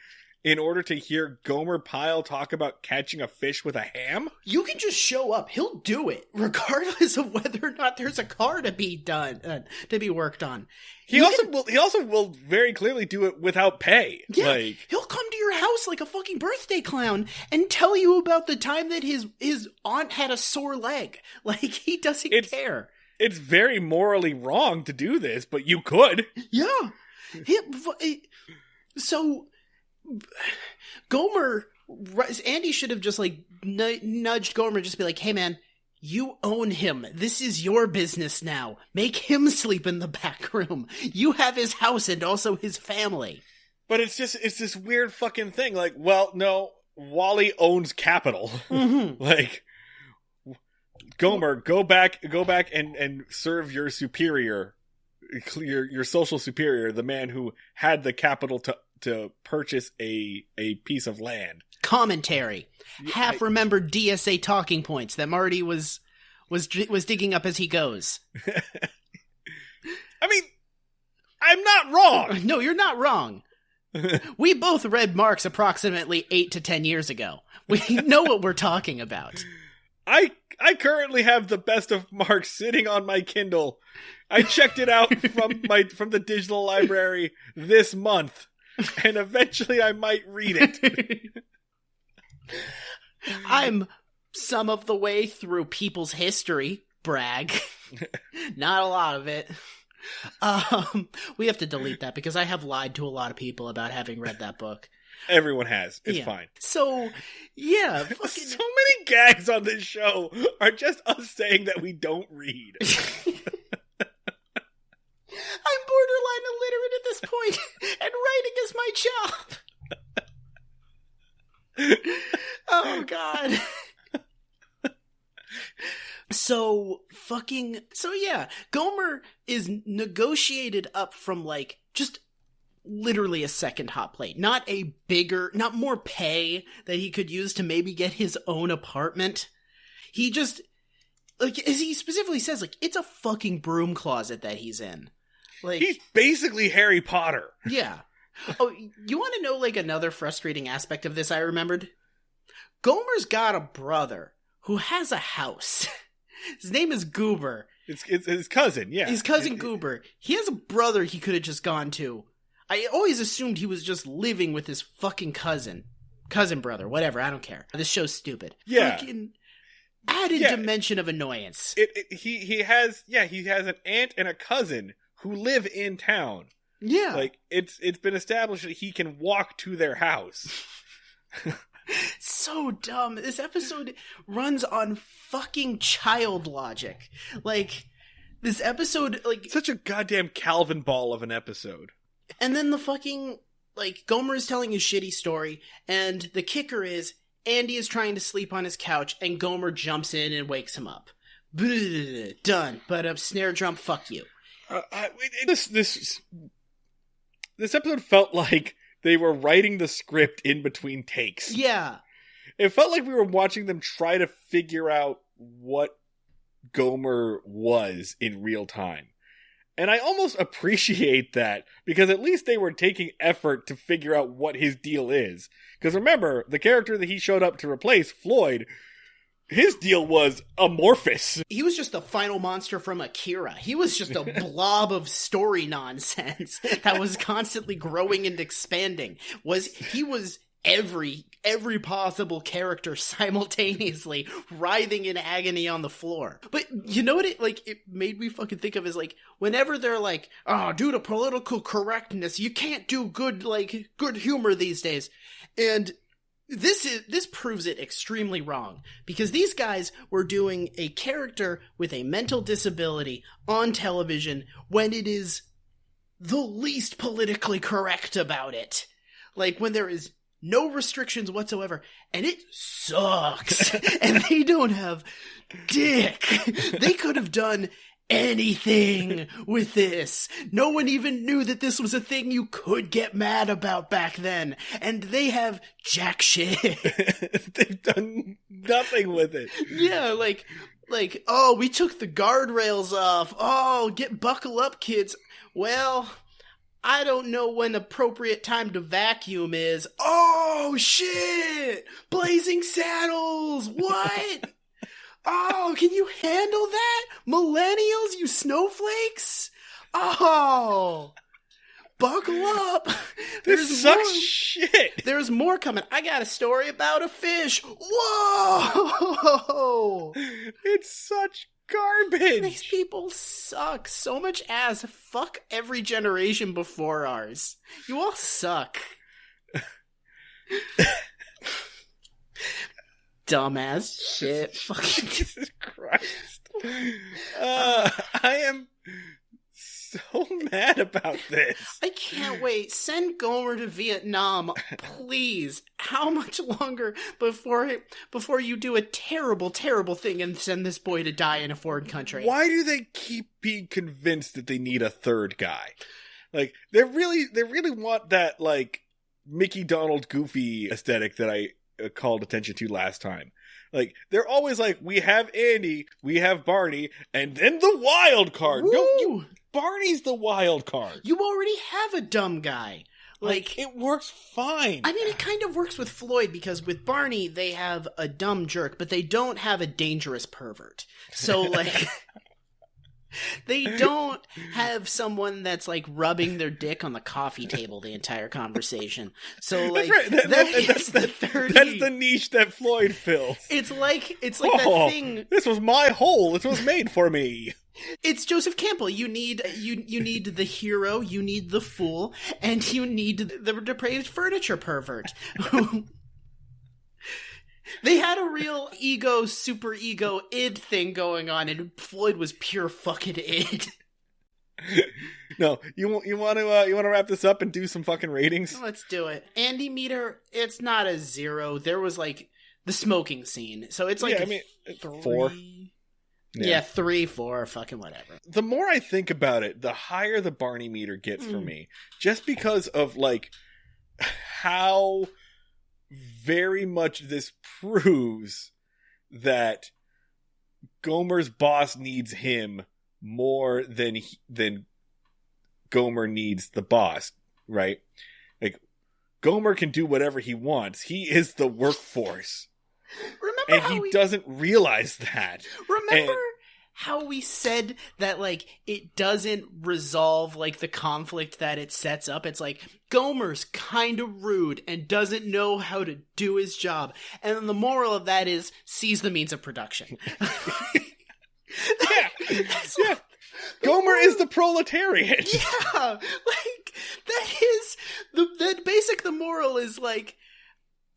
in order to hear Gomer Pyle talk about catching a fish with a ham? You can just show up. He'll do it, regardless of whether or not there's a car to be done, to be worked on. He also will very clearly do it without pay. Yeah, Like, he'll come to your house like a fucking birthday clown and tell you about the time that his aunt had a sore leg. Like, he doesn't care. It's very morally wrong to do this, but you could. Yeah. So, Gomer, Andy should have just like nudged Gomer, just be like, hey man, you own him. This is your business now. Make him sleep in the back room. You have his house and also his family. But it's this weird fucking thing. Like, well, no, Wally owns capital. Mm-hmm. Like, Gomer, go back and serve your superior, your social superior, the man who had the capital to purchase a piece of land. Commentary. Half-remembered DSA talking points that Marty was digging up as he goes. I mean, I'm not wrong. No, you're not wrong. We both read Marx approximately 8 to 10 years ago. We know what we're talking about. I currently have the best of Marx sitting on my Kindle. I checked it out from the digital library this month, and eventually I might read it. I'm some of the way through People's History. Brag. Not a lot of it. We have to delete that because I have lied to a lot of people about having read that book. Everyone has. It's fine. So, yeah. So many gags on this show are just us saying that we don't read. I'm borderline illiterate at this point, and writing is my job. Oh, God. So yeah, Gomer is negotiated up from, like, just literally a second hot plate. Not more pay that he could use to maybe get his own apartment. He just, like, as he specifically says, like, it's a fucking broom closet that he's in. Like, he's basically Harry Potter. Yeah. Oh, you want to know, like, another frustrating aspect of this I remembered? Gomer's got a brother who has a house. His name is Goober. It's his cousin, yeah. His cousin Goober. He has a brother he could have just gone to. I always assumed he was just living with his fucking cousin brother, whatever, I don't care. This show's stupid. Yeah. Fucking added dimension of annoyance. He has an aunt and a cousin who live in town. Yeah. Like, it's been established that he can walk to their house. So dumb. This episode runs on fucking child logic. Like, this episode, like, such a goddamn Calvin ball of an episode. And then the fucking, like, Gomer is telling his shitty story, and the kicker is Andy is trying to sleep on his couch, and Gomer jumps in and wakes him up. Done. But snare drum, fuck you. This episode felt like they were writing the script in between takes. Yeah. It felt like we were watching them try to figure out what Gomer was in real time. And I almost appreciate that, because at least they were taking effort to figure out what his deal is. Because remember, the character that he showed up to replace, Floyd, his deal was amorphous. He was just the final monster from Akira. He was just a blob of story nonsense that was constantly growing and expanding. He was every possible character simultaneously writhing in agony on the floor. But you know what it made me fucking think of is like, whenever they're like, oh, due to political correctness, you can't do good humor these days. And this proves it extremely wrong, because these guys were doing a character with a mental disability on television when it is the least politically correct about it. Like, when there is no restrictions whatsoever, and it sucks. And they don't have dick. They could have done anything with this. No one even knew that this was a thing you could get mad about back then. And they have jack shit. They've done nothing with it. Yeah, like, oh, we took the guardrails off. Oh, buckle up, kids. Well, I don't know when appropriate time to vacuum is. Oh, shit! Blazing Saddles! What? Oh, can you handle that? Millennials, you snowflakes? Oh! Buckle up! This sucks shit! There's more coming. I got a story about a fish. Whoa! It's such garbage! These people suck so much ass. Fuck every generation before ours. You all suck. Dumbass shit. Fucking Jesus Christ. I am so mad about this. I can't wait. Send Gomer to Vietnam, please. How much longer before you do a terrible, terrible thing and send this boy to die in a foreign country? Why do they keep being convinced that they need a third guy? Like, they really want that, like, Mickey Donald Goofy aesthetic that I called attention to last time. Like, they're always like, we have Andy, we have Barney, and then the wild card. Woo! No, Barney's the wild card. You already have a dumb guy. Like, it works fine. I mean, it kind of works with Floyd, because with Barney, they have a dumb jerk, but they don't have a dangerous pervert. So, like, they don't have someone that's, like, rubbing their dick on the coffee table the entire conversation. So, like, that's right. That's the niche that Floyd fills. It's like that thing. This was my hole. This was made for me. It's Joseph Campbell. You need the hero, you need the fool, and you need the depraved furniture pervert. They had a real ego, super ego, id thing going on, and Floyd was pure fucking id. No, you want to wrap this up and do some fucking ratings? Let's do it. Andy meter, it's not a 0. There was like the smoking scene, so it's like 4. Yeah, 3, 4, fucking whatever. The more I think about it, the higher the Barney meter gets for me, just because of like how very much this proves that Gomer's boss needs him more than Gomer needs the boss, right? Like, Gomer can do whatever he wants. He is the workforce. Remember and he doesn't realize that. Remember how we said that, like, it doesn't resolve, like, the conflict that it sets up? It's like, Gomer's kind of rude and doesn't know how to do his job. And then the moral of that is, seize the means of production. Yeah. Gomer is the proletariat. Yeah. Like, the moral is, like,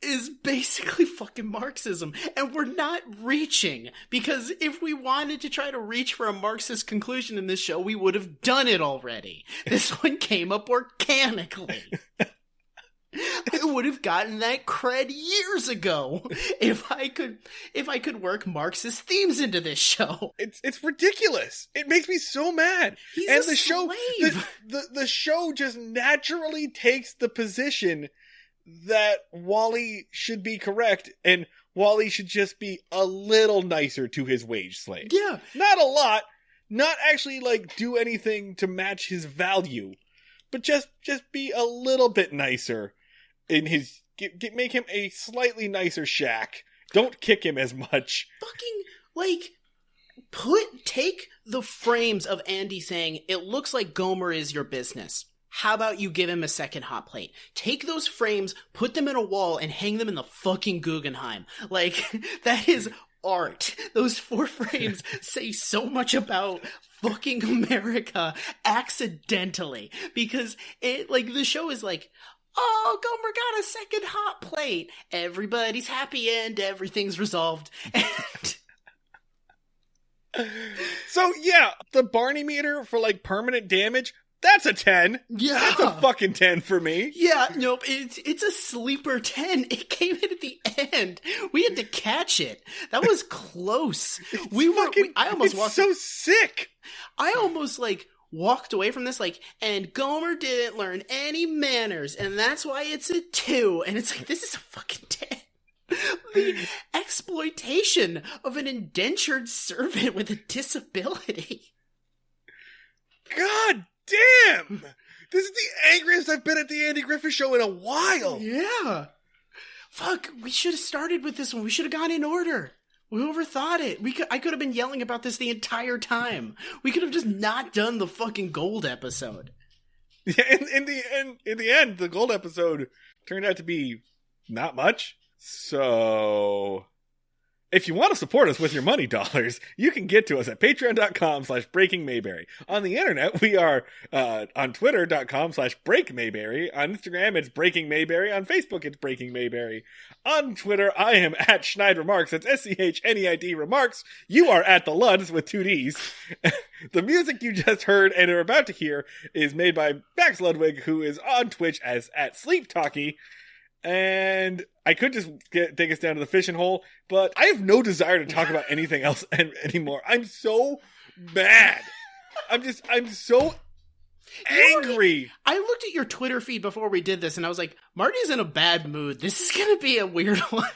is basically fucking Marxism. And we're not reaching, because if we wanted to try to reach for a Marxist conclusion in this show, we would have done it already. This one came up organically. I would have gotten that cred years ago if I could work Marxist themes into this show. It's ridiculous. It makes me so mad. He's and a the show slave. the show just naturally takes the position that Wally should be correct, and Wally should just be a little nicer to his wage slave. Yeah. Not a lot. Not actually, like, do anything to match his value. But just be a little bit nicer in his... make him a slightly nicer shack. Don't kick him as much. Fucking, like... take the frames of Andy saying, it looks like Gomer is your business. how about you give him a second hot plate? Take those frames, put them in a wall, and hang them in the fucking Guggenheim. Like, that is art. Those 4 frames say so much about fucking America accidentally. Because it, like, the show is like, oh, Gomer got a second hot plate. Everybody's happy and everything's resolved. So, yeah, the Barney meter for, like, permanent damage, that's a 10. Yeah. That's a fucking 10 for me. Yeah, nope, it's a sleeper 10. It came in at the end. We had to catch it. That was close. I almost walked. So sick. I almost, like, walked away from this, like, and Gomer didn't learn any manners, and that's why it's a 2. And it's like, this is a fucking 10. The exploitation of an indentured servant with a disability. God damn! This is the angriest I've been at the Andy Griffith Show in a while. Yeah. Fuck, we should have started with this one. We should have gone in order. We overthought it. I could have been yelling about this the entire time. We could have just not done the fucking gold episode. Yeah, in the end, the gold episode turned out to be not much. So, if you want to support us with your money dollars, you can get to us at patreon.com/breakingmayberry. On the internet, we are on twitter.com/breakmayberry. On Instagram, it's Breaking Mayberry. On Facebook, it's Breaking Mayberry. On Twitter, I am at Schneid Remarks. It's SCHNEID Remarks. You are at the Luds with 2 Ds. The music you just heard and are about to hear is made by Max Ludwig, who is on Twitch as at Sleep Talkie. And I could just take us down to the fishing hole, but I have no desire to talk about anything else anymore. I'm so mad. I'm so angry. I looked at your Twitter feed before we did this, and I was like, Marty's in a bad mood. This is going to be a weird one.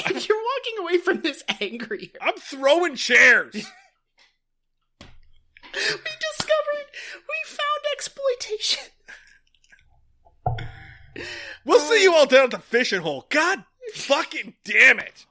And you're walking away from this angry. I'm throwing chairs. We found exploitation. We'll see you all down at the fishing hole. God fucking damn it.